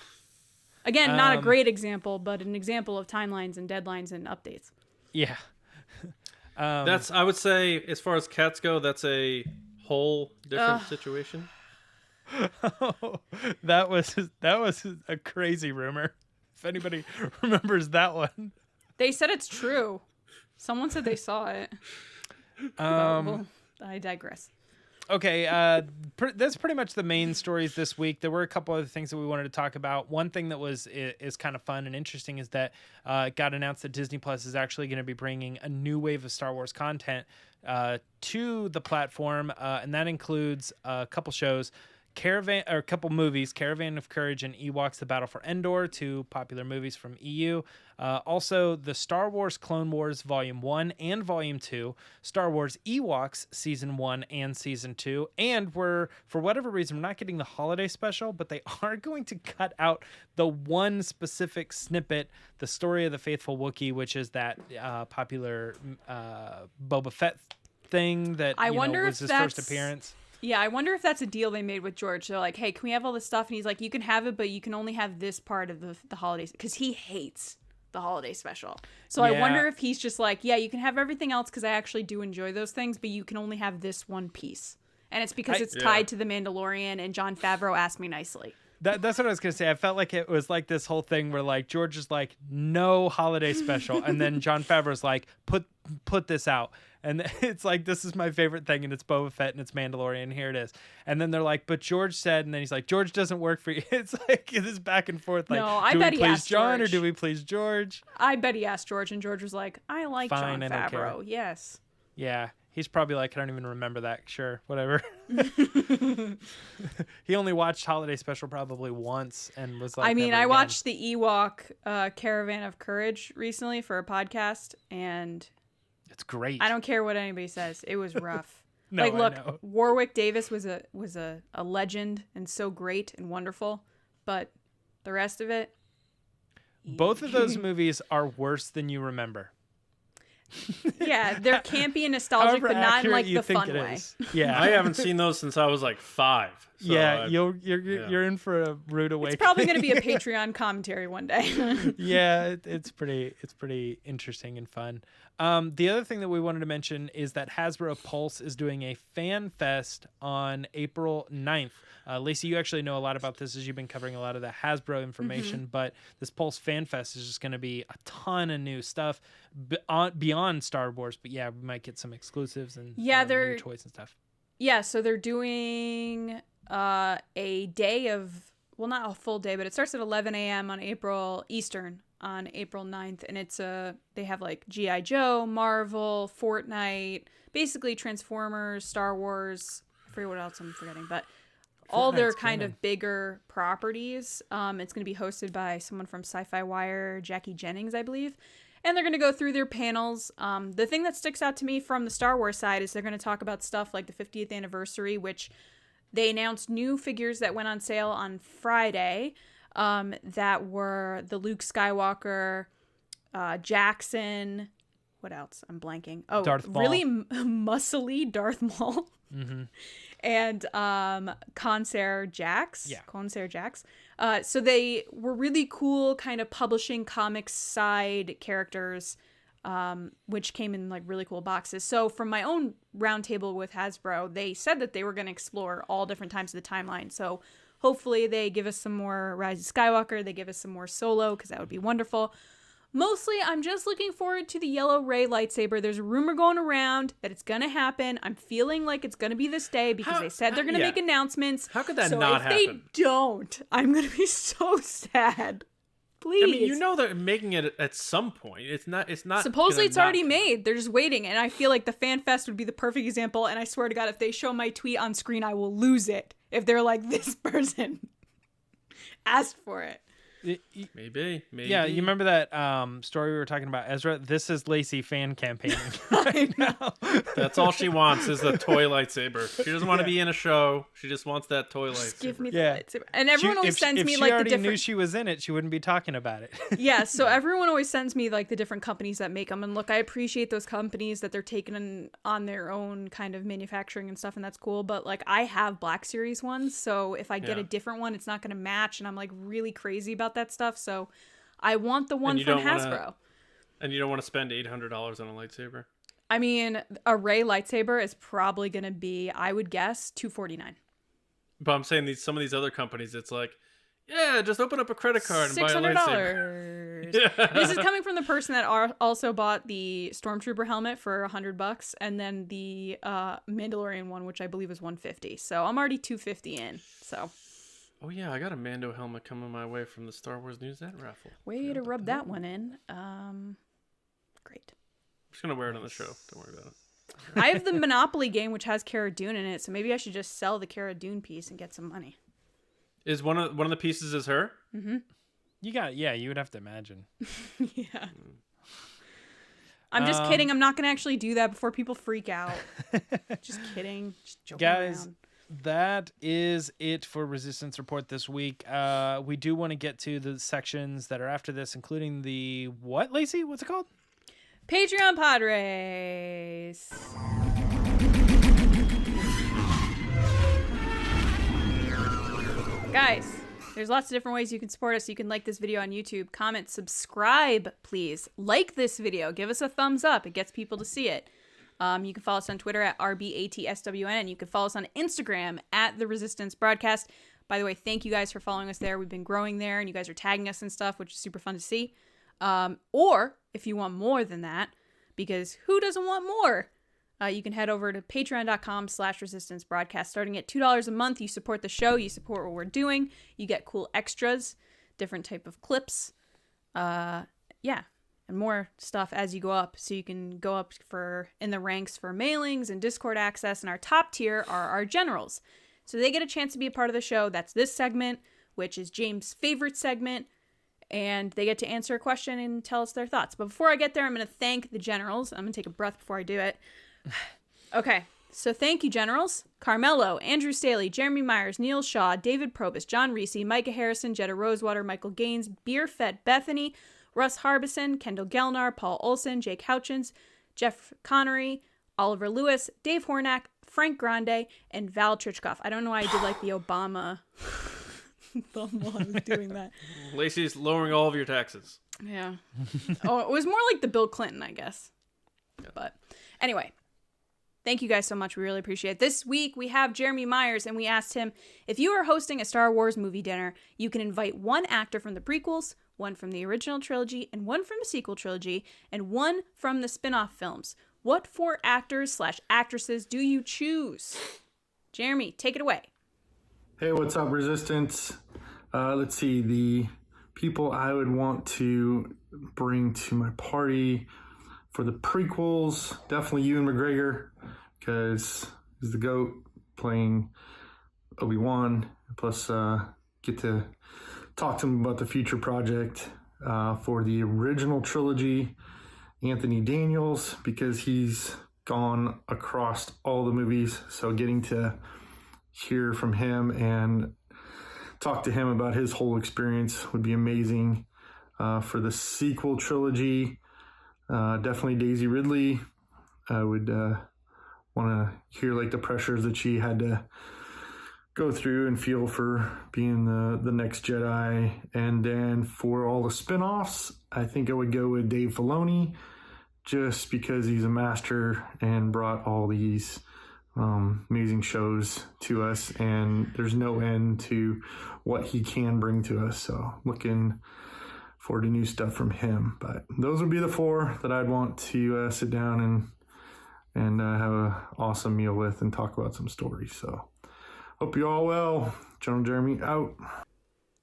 Again, not a great example, but an example of timelines and deadlines and updates. Yeah. I would say, as far as Cats go, that's a whole different situation. That was a crazy rumor. If anybody remembers that one. They said it's true. Someone said they saw it. Well, I digress. Okay, that's pretty much the main stories this week. There were a couple other things that we wanted to talk about. One thing that is kind of fun and interesting is that it got announced that Disney Plus is actually going to be bringing a new wave of Star Wars content to the platform, and that includes a couple shows. A couple movies, Caravan of Courage and Ewoks: The Battle for Endor, two popular movies from EU. Also, the Star Wars Clone Wars Volume 1 and Volume 2, Star Wars Ewoks Season 1 and Season 2, and for whatever reason, we're not getting the holiday special, but they are going to cut out the one specific snippet, the Story of the Faithful Wookiee, which is that popular Boba Fett thing that was his first appearance. Yeah, I wonder if that's a deal they made with George. They're like, hey, can we have all this stuff? And he's like, you can have it, but you can only have this part of the holidays. Because he hates the holiday special. So I wonder if he's just like, yeah, you can have everything else because I actually do enjoy those things, but you can only have this one piece. And it's because it's tied to The Mandalorian, and Jon Favreau asked me nicely. That's what I was going to say. I felt like it was like this whole thing where like George is like, no holiday special. And then Jon Favreau's like, put this out. And it's like, this is my favorite thing, and it's Boba Fett, and it's Mandalorian, and here it is. And then they're like, but George said, and then he's like, George doesn't work for you. It's like this back and forth. Like, no, I do bet we he please asked John George. or do we please George? I bet he asked George, and George was like, I like Fine, Jon I don't Favreau. care. Yes. Yeah. He's probably like, I don't even remember that. Sure, whatever. He only watched Holiday Special probably once and was like, I mean, never I again. watched the Ewok Caravan of Courage recently for a podcast, and it's great. I don't care what anybody says. It was rough. No, like, look, I know. Warwick Davis was a legend and so great and wonderful, but the rest of it. Both of those movies are worse than you remember. Yeah, they're campy and nostalgic, However but not in accurate like you the think fun it way. is. Yeah, I haven't seen those since I was like 5. So yeah, you're in for a rude awakening. It's probably going to be a Patreon commentary one day. Yeah, it's pretty interesting and fun. The other thing that we wanted to mention is that Hasbro Pulse is doing a fan fest on April 9th. Lacey, you actually know a lot about this as you've been covering a lot of the Hasbro information, but this Pulse Fan Fest is just going to be a ton of new stuff beyond Star Wars. But yeah, we might get some exclusives and new toys and stuff. Yeah, so they're doing a day of, well, not a full day, but it starts at 11 a.m. on Eastern on April 9th. And it's they have like G.I. Joe, Marvel, Fortnite, basically Transformers, Star Wars. I forget what else I'm forgetting, but all their kind of bigger properties. It's going to be hosted by someone from Sci-Fi Wire, Jackie Jennings, I believe. And they're going to go through their panels. The thing that sticks out to me from the Star Wars side is they're going to talk about stuff like the 50th anniversary, which they announced new figures that went on sale on Friday that were the Luke Skywalker, Jackson. What else? I'm blanking. Oh, Darth Maul. Really muscly Darth Maul. Mm-hmm. And Concer Jax. Yeah. Concer Jax. So they were really cool kind of publishing comics side characters, which came in like really cool boxes. So from my own roundtable with Hasbro, they said that they were going to explore all different times of the timeline. So hopefully they give us some more Rise of Skywalker. They give us some more Solo, because that would be wonderful. Mostly, I'm just looking forward to the yellow Rey lightsaber. There's a rumor going around that it's going to happen. I'm feeling like it's going to be this day because they said they're going to make announcements. How could that so not if happen? they don't, I'm going to be so sad. Please. I mean, you know they're making it at some point. It's not. Supposedly it's already come. made. They're just waiting. And I feel like the Fan Fest would be the perfect example. And I swear to God, if they show my tweet on screen, I will lose it. If they're like, this person asked for it. Maybe. Yeah, you remember that story we were talking about, Ezra? This is Lacey fan campaigning right now. That's all she wants is a toy lightsaber. She doesn't want to be in a show. She just wants that toy lightsaber. Just give me the lightsaber. And everyone always sends me like the different... If she already knew she was in it, she wouldn't be talking about it. Yeah, so everyone always sends me like the different companies that make them. And look, I appreciate those companies that they're taking on their own kind of manufacturing and stuff, and that's cool. But like, I have Black Series ones, so if I get a different one, it's not going to match. And I'm like really crazy about that stuff. So I want the one from Hasbro. And you don't want to spend $800 on a lightsaber? I mean, a Rey lightsaber is probably going to be, I would guess, $249. But I'm saying some of these other companies, it's like, yeah, just open up a credit card and buy a lightsaber. $600. This is coming from the person that also bought the Stormtrooper helmet for $100, and then the Mandalorian one, which I believe is $150. So I'm already $250 in. So. Oh yeah, I got a Mando helmet coming my way from the Star Wars Newsnet raffle. Way to rub that one in. Great. I'm just gonna wear it on the show. Don't worry about it. I have the Monopoly game, which has Cara Dune in it, so maybe I should just sell the Cara Dune piece and get some money. Is one of the pieces is her? Mm-hmm. You would have to imagine. Yeah. I'm just kidding. I'm not gonna actually do that before people freak out. Just kidding. Just joking Guys. around. That is it for Resistance Report this week. We do want to get to the sections that are after this, including the what, Lacey? What's it called? Patreon Pod Race. Guys, there's lots of different ways you can support us. You can like this video on YouTube, comment, subscribe, please. Like this video. Give us a thumbs up. It gets people to see it. You can follow us on Twitter at RBATSWN, and you can follow us on Instagram at The Resistance Broadcast. By the way, thank you guys for following us there. We've been growing there, and you guys are tagging us and stuff, which is super fun to see. Or if you want more than that, because who doesn't want more? You can head over to patreon.com/resistance broadcast. Starting at $2 a month, you support the show, you support what we're doing, you get cool extras, different type of clips. And more stuff as you go up. So you can go up in the ranks for mailings and Discord access. And our top tier are our generals. So they get a chance to be a part of the show. That's this segment, which is James' favorite segment. And they get to answer a question and tell us their thoughts. But before I get there, I'm going to thank the generals. I'm going to take a breath before I do it. Okay. So thank you, generals. Carmelo, Andrew Staley, Jeremy Myers, Neil Shaw, David Probus, John Reese, Micah Harrison, Jetta Rosewater, Michael Gaines, Beer Fed Bethany, Russ Harbison, Kendall Gelnar, Paul Olson, Jake Houchins, Jeff Connery, Oliver Lewis, Dave Hornack, Frank Grande, and Val Trichkoff. I don't know why I did like the Obama thumb while I was doing that. Lacey's lowering all of your taxes. Yeah. Oh, it was more like the Bill Clinton, I guess. Yeah. But anyway, thank you guys so much. We really appreciate it. This week we have Jeremy Myers, and we asked him, if you are hosting a Star Wars movie dinner, you can invite one actor from the prequels, one from the original trilogy, and one from the sequel trilogy, and one from the spin-off films. What 4 actors/actresses do you choose? Jeremy, take it away. Hey, what's up, Resistance? Let's see, the people I would want to bring to my party for the prequels, definitely Ewan McGregor, because he's the GOAT playing Obi-Wan, plus get to talk to him about the future project. For the original trilogy, Anthony Daniels, because he's gone across all the movies, so getting to hear from him and talk to him about his whole experience would be amazing. For the sequel trilogy, definitely Daisy Ridley. I would want to hear like the pressures that she had to go through and feel for being the next Jedi. And then for all the spin-offs, I think I would go with Dave Filoni, just because he's a master and brought all these amazing shows to us, and there's no end to what he can bring to us. So looking forward to new stuff from him. But those would be the 4 that I'd want to sit down and have an awesome meal with and talk about some stories. So hope you're all well. General Jeremy out.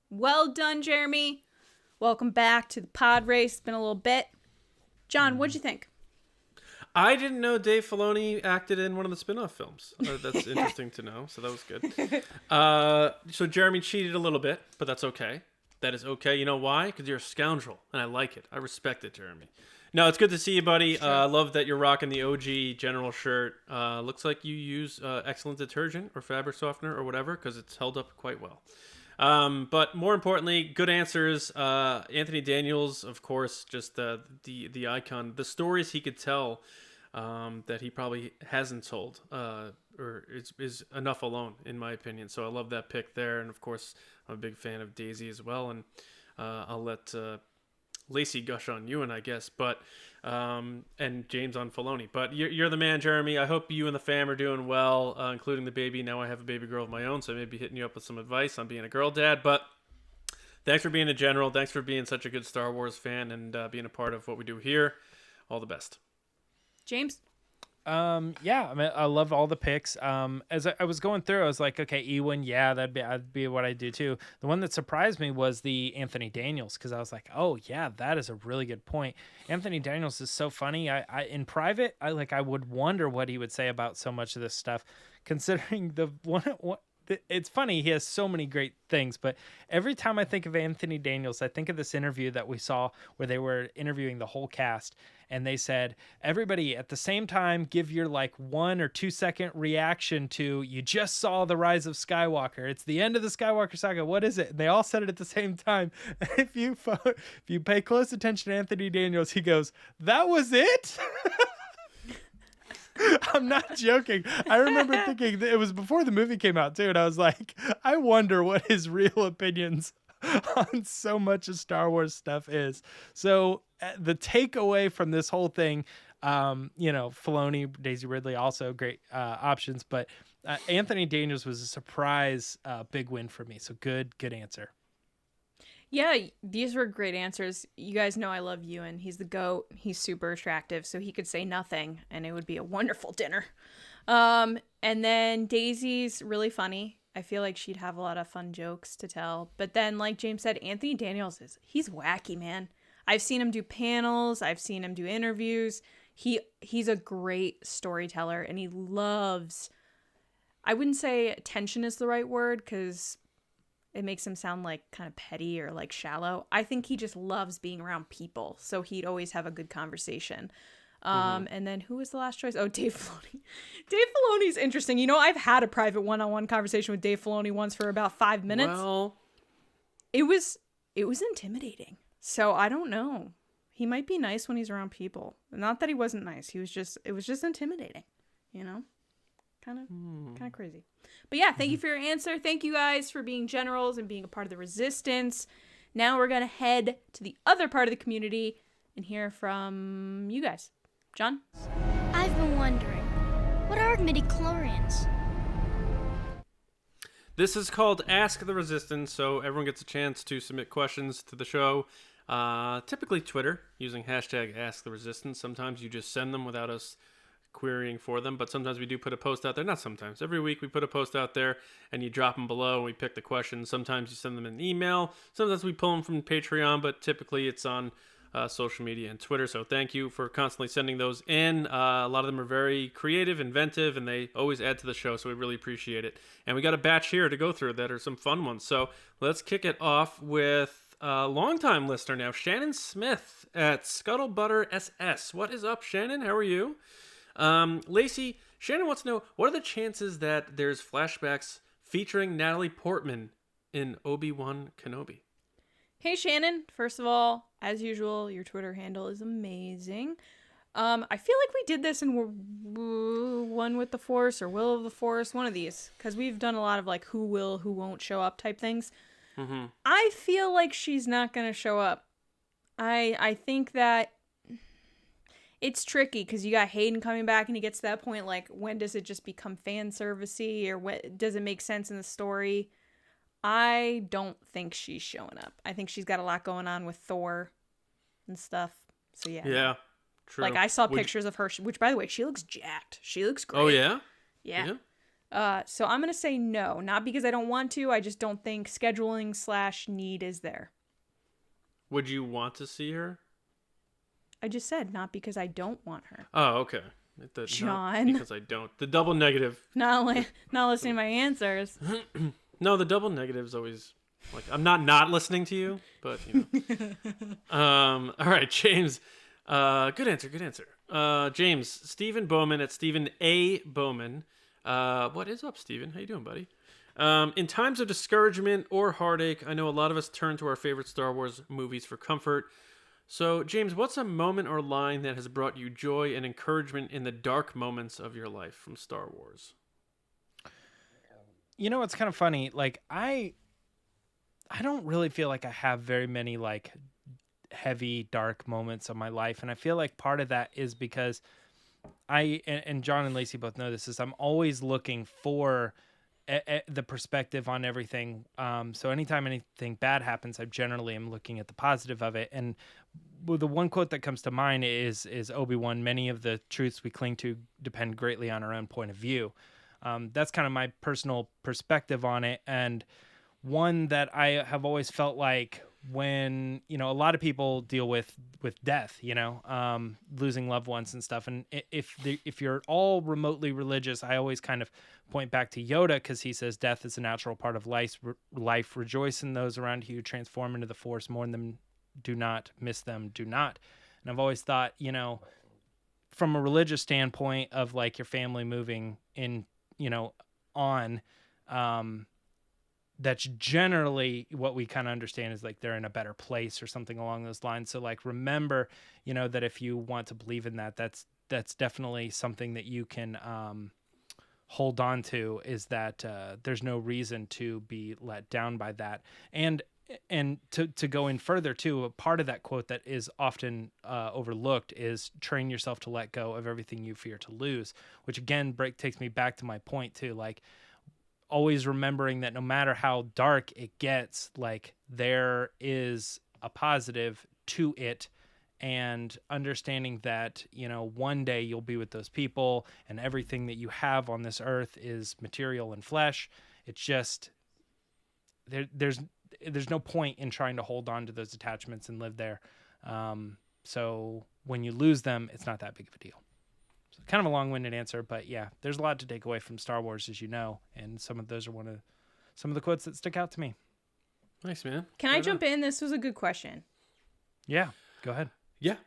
Well done, Jeremy. Welcome back to the pod race. It's been a little bit. John, what'd you think? I didn't know Dave Filoni acted in one of the spin-off films. That's interesting to know, so that was good. So Jeremy cheated a little bit, but that's okay. That is okay. You know why? Because you're a scoundrel, and I like it. I respect it, Jeremy. No, it's good to see you, buddy. I love that you're rocking the OG General shirt. Looks like you use excellent detergent or fabric softener or whatever, because it's held up quite well. But more importantly, good answers. Anthony Daniels, of course, just the icon. The stories he could tell that he probably hasn't told, or is enough alone, in my opinion. So I love that pick there. And of course, I'm a big fan of Daisy as well. And I'll let Lacey gush on you, and I guess, but and James on Filoni. But you're the man, Jeremy. I hope you and the fam are doing well, including the baby. Now I have a baby girl of my own, so I may be hitting you up with some advice on being a girl dad. But thanks for being a general. Thanks for being such a good Star Wars fan and being a part of what we do here. All the best. James? Yeah, I mean, I love all the picks. As I was going through, I was like, okay, Ewan, yeah, that'd be what I do too. The one that surprised me was the Anthony Daniels, because I was like, oh yeah, that is a really good point. Anthony Daniels is so funny. I in private, I would wonder what he would say about so much of this stuff, considering the one. It's funny, he has so many great things, but every time I think of Anthony Daniels, I think of this interview that we saw where they were interviewing the whole cast, and they said, everybody at the same time give your 1 or 2 second reaction to, you just saw the rise of Skywalker. It's the end of the Skywalker saga. What is it? And they all said it at the same time. If you pay close attention to Anthony Daniels, he goes, that was it? I'm not joking. I remember thinking that it was before the movie came out too, and I was like, I wonder what his real opinions on so much of Star Wars stuff is. So the takeaway from this whole thing, Filoni, Daisy Ridley, also great options, but Anthony Daniels was a surprise big win for me. So good answer. Yeah, these were great answers. You guys know I love Ewan. He's the GOAT. He's super attractive, so he could say nothing, and it would be a wonderful dinner. And then Daisy's really funny. I feel like she'd have a lot of fun jokes to tell. But then, like James said, Anthony Daniels he's wacky, man. I've seen him do panels. I've seen him do interviews. He's a great storyteller, and he loves... I wouldn't say attention is the right word, because... it makes him sound like kind of petty or shallow. I think he just loves being around people. So he'd always have a good conversation. And then who was the last choice? Oh, Dave Filoni. Dave Filoni's interesting. I've had a private one-on-one conversation with Dave Filoni once for about 5 minutes. Well, it was intimidating. So I don't know. He might be nice when he's around people. Not that he wasn't nice. It was just intimidating, Kind of crazy. But yeah, thank you for your answer. Thank you guys for being generals and being a part of the resistance. Now we're going to head to the other part of the community and hear from you guys. John? I've been wondering, what are midichlorians? this is called Ask the Resistance, so everyone gets a chance to submit questions to the show. Typically Twitter, using hashtag Ask the Resistance. Sometimes you just send them without us querying for them, but sometimes we do put a post out there. Not sometimes. Every week we put a post out there and you drop them below and we pick the questions. Sometimes you send them in an email. Sometimes we pull them from Patreon, but typically it's on social media and Twitter. So thank you for constantly sending those in. A lot of them are very creative, inventive, and they always add to the show, so we really appreciate it. And we got a batch here to go through that are some fun ones. So let's kick it off with a longtime listener now, Shannon Smith at Scuttlebutter SS. What is up, Shannon? How are you? Lacey, Shannon wants to know, what are the chances that there's flashbacks featuring Natalie Portman in Obi-Wan Kenobi? Hey, Shannon. First of all, as usual, your Twitter handle is amazing. I feel like we did this in One with the Force or Will of the Force, one of these, because we've done a lot of like who will, who won't show up type things. Mm-hmm. I feel like she's not going to show up. I think that it's tricky because you got Hayden coming back and he gets to that point, like, when does it just become fan servicey or what does it make sense in the story? I don't think she's showing up. I think she's got a lot going on with Thor and stuff. So yeah. Yeah, true. Like I saw pictures of her, which by the way, she looks jacked. She looks great. Oh yeah? Yeah. So I'm going to say no, not because I don't want to. I just don't think scheduling / need is there. Would you want to see her? I just said not because I don't want her. Oh, okay. John. Not because I don't. The double negative. Not listening to my answers. No, the double negative is always like, I'm not listening to you, but you know. All right, James. Good answer. James, Stephen Bowman at Stephen A. Bowman. What is up, Stephen? How you doing, buddy? In times of discouragement or heartache, I know a lot of us turn to our favorite Star Wars movies for comfort. So, James, what's a moment or line that has brought you joy and encouragement in the dark moments of your life from Star Wars? You know, it's kind of funny. Like, I don't really feel like I have very many, like, heavy, dark moments of my life. And I feel like part of that is because and John and Lacey both know this, is I'm always looking for the perspective on everything. So anytime anything bad happens, I generally am looking at the positive of it. And the one quote that comes to mind is Obi-Wan: "Many of the truths we cling to depend greatly on our own point of view." That's kind of my personal perspective on it. And one that I have always felt like, when, you know, a lot of people deal with death, you know, losing loved ones and stuff. And if you're all remotely religious, I always kind of point back to Yoda, because he says death is a natural part of life. Rejoice in those around you, transform into the Force, mourn them, do not miss them, do not. And I've always thought, you know, from a religious standpoint of like your family moving in, you know, on, that's generally what we kind of understand is like they're in a better place or something along those lines. So like, remember, you know, that if you want to believe in that, that's definitely something that you can hold on to, is that there's no reason to be let down by that. And to go in further too, a part of that quote that is often overlooked is train yourself to let go of everything you fear to lose, which again takes me back to my point too, like always remembering that no matter how dark it gets, like there is a positive to it, and understanding that, you know, one day you'll be with those people and everything that you have on this earth is material and flesh. It's just there's no point in trying to hold on to those attachments and live there. So when you lose them, it's not that big of a deal. So kind of a long-winded answer, but yeah, there's a lot to take away from Star Wars, as you know, and some of those are some of the quotes that stick out to me. Nice, man. Can I jump in? This was a good question. Yeah, go ahead. Yeah.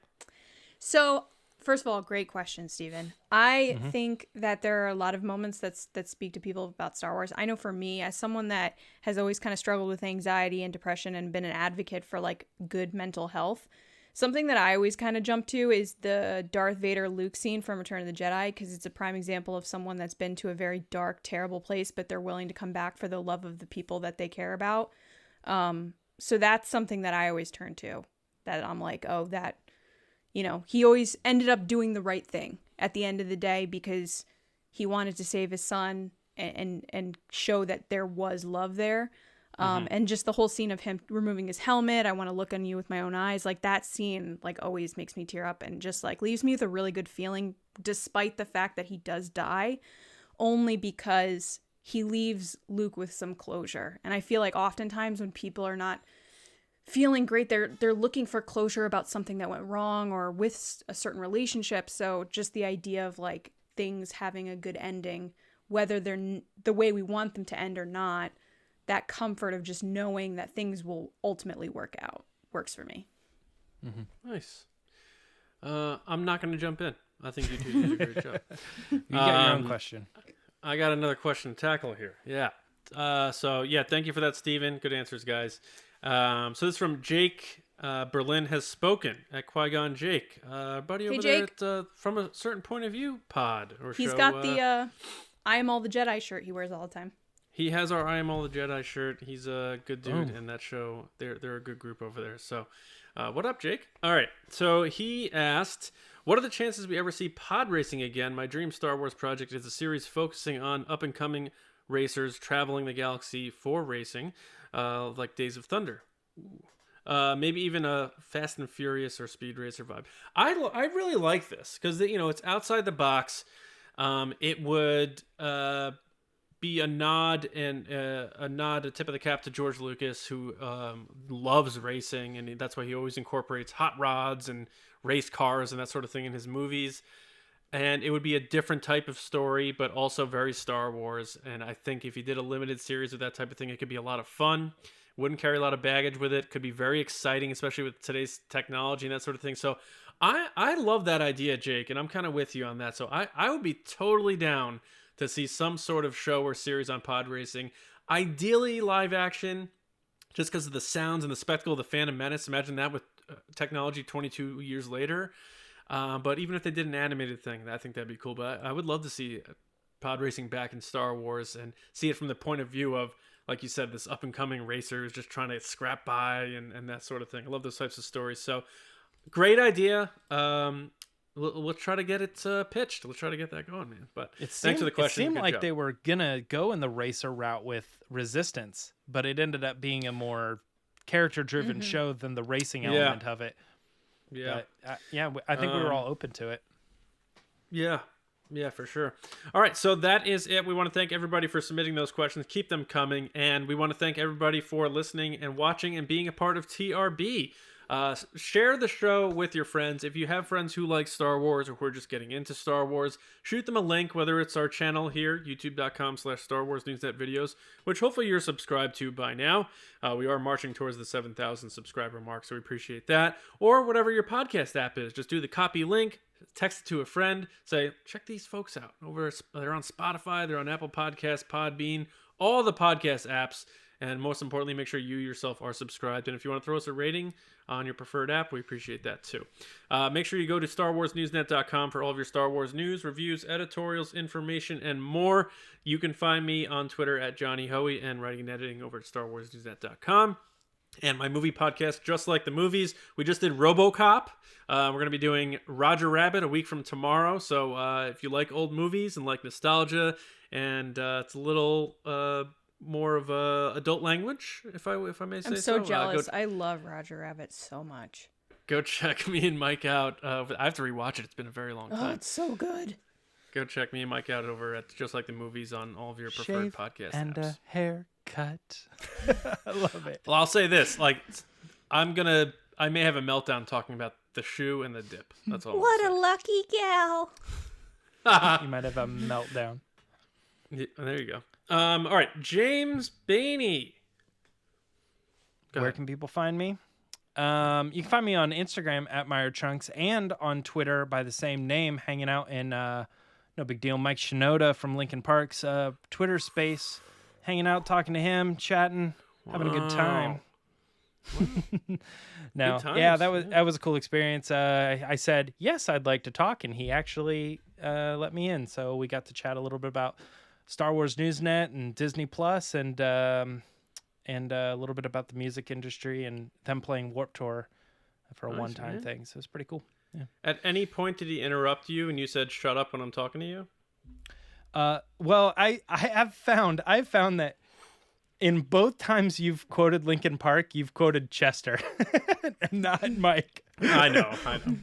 So, first of all, great question, Stephen. I think that there are a lot of moments that speak to people about Star Wars. I know for me, as someone that has always kind of struggled with anxiety and depression and been an advocate for like good mental health, something that I always kind of jump to is the Darth Vader Luke scene from Return of the Jedi, because it's a prime example of someone that's been to a very dark, terrible place, but they're willing to come back for the love of the people that they care about. So that's something that I always turn to, that I'm like, oh, that, you know, he always ended up doing the right thing at the end of the day because he wanted to save his son and show that there was love there. And just the whole scene of him removing his helmet, I want to look on you with my own eyes, like that scene, like always makes me tear up and just like leaves me with a really good feeling, despite the fact that he does die, only because he leaves Luke with some closure. And I feel like oftentimes when people are not feeling great, they're looking for closure about something that went wrong or with a certain relationship. So just the idea of like things having a good ending, whether they're the way we want them to end or not, that comfort of just knowing that things will ultimately work out works for me. Nice. I'm not going to jump in. I think you two did a great job. You got your own question. I got another question to tackle here. Yeah. So yeah, thank you for that, Steven. Good answers, guys. So this is from Jake. Berlin has spoken at Qui-Gon Jake. Buddy over there at From a Certain Point of View pod or He's show. got the I Am All the Jedi shirt he wears all the time. He has our I Am All the Jedi shirt. He's a good dude, and that show, they're a good group over there. So, what up, Jake? All right. So he asked, what are the chances we ever see pod racing again? My dream Star Wars project is a series focusing on up-and-coming racers traveling the galaxy for racing, like Days of Thunder. Maybe even a Fast and Furious or Speed Racer vibe. I really like this because, you know, it's outside the box. It would... be a nod and a tip of the cap to George Lucas, who loves racing, and that's why he always incorporates hot rods and race cars and that sort of thing in his movies. And it would be a different type of story, but also very Star Wars. And I think if he did a limited series of that type of thing, it could be a lot of fun. Wouldn't carry a lot of baggage with it. Could be very exciting, especially with today's technology and that sort of thing. So I love that idea, Jake, and I'm kind of with you on that. So I would be totally down to see some sort of show or series on pod racing. Ideally live action, just because of the sounds and the spectacle of the Phantom Menace. Imagine that with technology 22 years later. But even if they did an animated thing, I think that'd be cool. But I would love to see pod racing back in Star Wars and see it from the point of view of, like you said, this up-and-coming racer who's just trying to scrap by and that sort of thing. I love those types of stories. So great idea. Let's try to get it pitched. Let's try to get that going, man. But thanks for the question. It seemed Good like job. they were going to go in the racer route with Resistance, but it ended up being a more character-driven show than the racing element of it. Yeah. But, I think we were all open to it. Yeah. Yeah, for sure. All right, so that is it. We want to thank everybody for submitting those questions. Keep them coming. And we want to thank everybody for listening and watching and being a part of TRB. Share the show with your friends. If you have friends who like Star Wars or who are just getting into Star Wars, shoot them a link, whether it's our channel here, youtube.com/Star Wars Newsnet videos, which hopefully you're subscribed to by now. We are marching towards the 7,000 subscriber mark, so we appreciate that. Or whatever your podcast app is, just do the copy link, text it to a friend, say, check these folks out. They're on Spotify, they're on Apple Podcasts, Podbean, all the podcast apps. And most importantly, make sure you yourself are subscribed. And if you want to throw us a rating on your preferred app, we appreciate that too. Make sure you go to StarWarsNewsNet.com for all of your Star Wars news, reviews, editorials, information, and more. You can find me on Twitter at Johnny Hoey and writing and editing over at StarWarsNewsNet.com. And my movie podcast, Just Like the Movies. We just did RoboCop. We're going to be doing Roger Rabbit a week from tomorrow. So if you like old movies and like nostalgia, and it's a little more of adult language, if I may say so. I'm so jealous. I love Roger Rabbit so much. Go check me and Mike out. I have to rewatch it. It's been a very long time. Oh, it's so good. Go check me and Mike out over at Just Like the Movies on all of your preferred podcast and apps. A haircut. I love it. Well, I'll say this: I may have a meltdown talking about the shoe and the dip. That's all. What a lucky gal! You might have a meltdown. Yeah, there you go. All right, James Baney. Where can people find me? You can find me on Instagram at MeyerChunks and on Twitter by the same name, hanging out in no big deal, Mike Shinoda from Linkin Park's Twitter space, hanging out, talking to him, chatting, having a good time. No, yeah, that was a cool experience. I said yes, I'd like to talk, and he actually let me in. So we got to chat a little bit about Star Wars Newsnet and Disney Plus, and a little bit about the music industry and them playing Warped Tour for a one-time thing. So it's pretty cool. Yeah. At any point did he interrupt you and you said shut up when I'm talking to you? Well, I've found that in both times you've quoted Linkin Park, you've quoted Chester, not Mike. I know.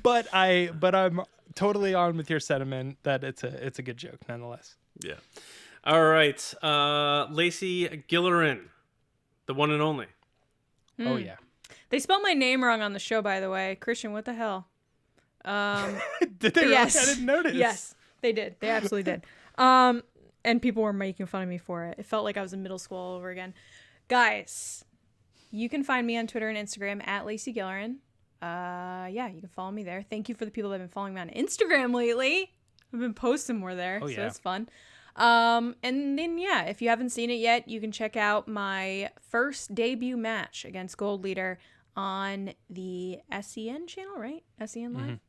But I'm totally on with your sentiment that it's a good joke nonetheless. Yeah. All right. Lacey Gillerin, the one and only. Oh yeah. They spelled my name wrong on the show, by the way. Christian, what the hell? Did they? Yes. I didn't notice. Yes, they did. They absolutely did. And people were making fun of me for it. It felt like I was in middle school all over again. Guys, you can find me on Twitter and Instagram at Lacey Gillerin. Yeah, you can follow me there. Thank you for the people that have been following me on Instagram lately. I've been posting more there, so it's fun. And then, yeah, if you haven't seen it yet, you can check out my first debut match against Gold Leader on the SEN channel, right? SEN Live.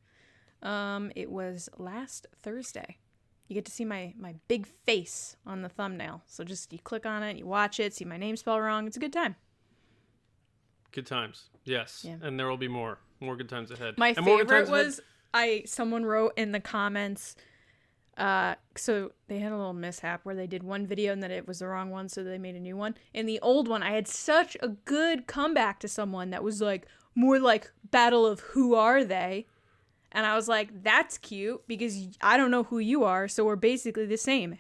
Mm-hmm. It was last Thursday. You get to see my big face on the thumbnail. So just you click on it, you watch it, see my name spelled wrong. It's a good time. Good times. Yes. Yeah. And there will be more good times ahead. My and more good favorite times was someone wrote in the comments, so they had a little mishap where they did one video and then it was the wrong one, so they made a new one. In the old one, I had such a good comeback to someone that was like more like Battle of Who Are They? And I was like, that's cute because I don't know who you are, so we're basically the same.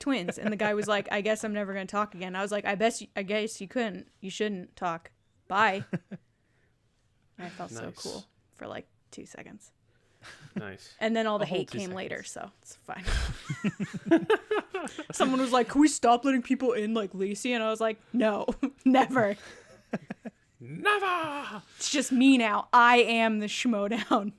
#twins. And the guy was like, I guess I'm never going to talk again. I was like, I guess you couldn't. You shouldn't talk. Bye. And I felt so cool for like 2 seconds. Nice. And then all the hate came later, so it's fine. Someone was like, can we stop letting people in like Lacey? And I was like, no, never. Never. It's just me now. I am the Schmoedown.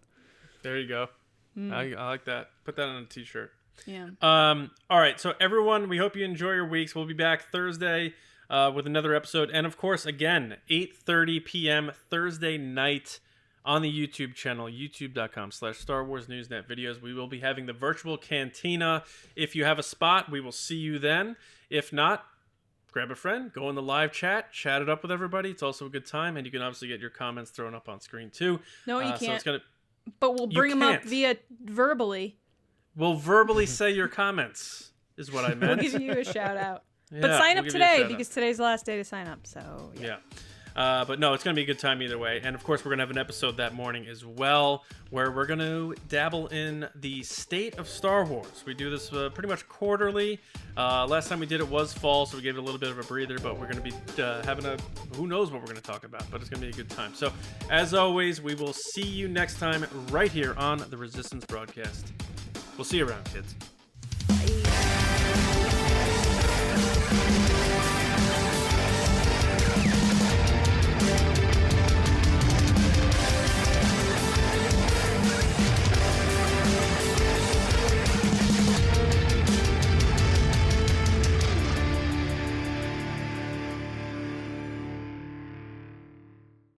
There you go. I like that. Put that on a t-shirt. Yeah. All right. So everyone, we hope you enjoy your weeks. We'll be back Thursday with another episode. And of course, again, 8:30 p.m. Thursday night on the YouTube channel, youtube.com/Star Wars Newsnet videos. We will be having the virtual cantina. If you have a spot, we will see you then. If not, grab a friend, go in the live chat, chat it up with everybody. It's also a good time, and you can obviously get your comments thrown up on screen too. No, you So can't. it's gonna, but we'll bring them up via verbally. we'll verbally say your comments, is what I meant. We'll give you a shout out. Yeah, But sign we'll up give you a today shout-out. because today's the last day to sign up. So yeah. Yeah. But no, it's going to be a good time either way. And of course, we're going to have an episode that morning as well, where we're going to dabble in the state of Star Wars. We do this pretty much quarterly. Last time we did it was fall, so we gave it a little bit of a breather, but we're going to be having who knows what we're going to talk about, but it's going to be a good time. So as always, we will see you next time right here on the Resistance broadcast. We'll see you around, kids. Bye.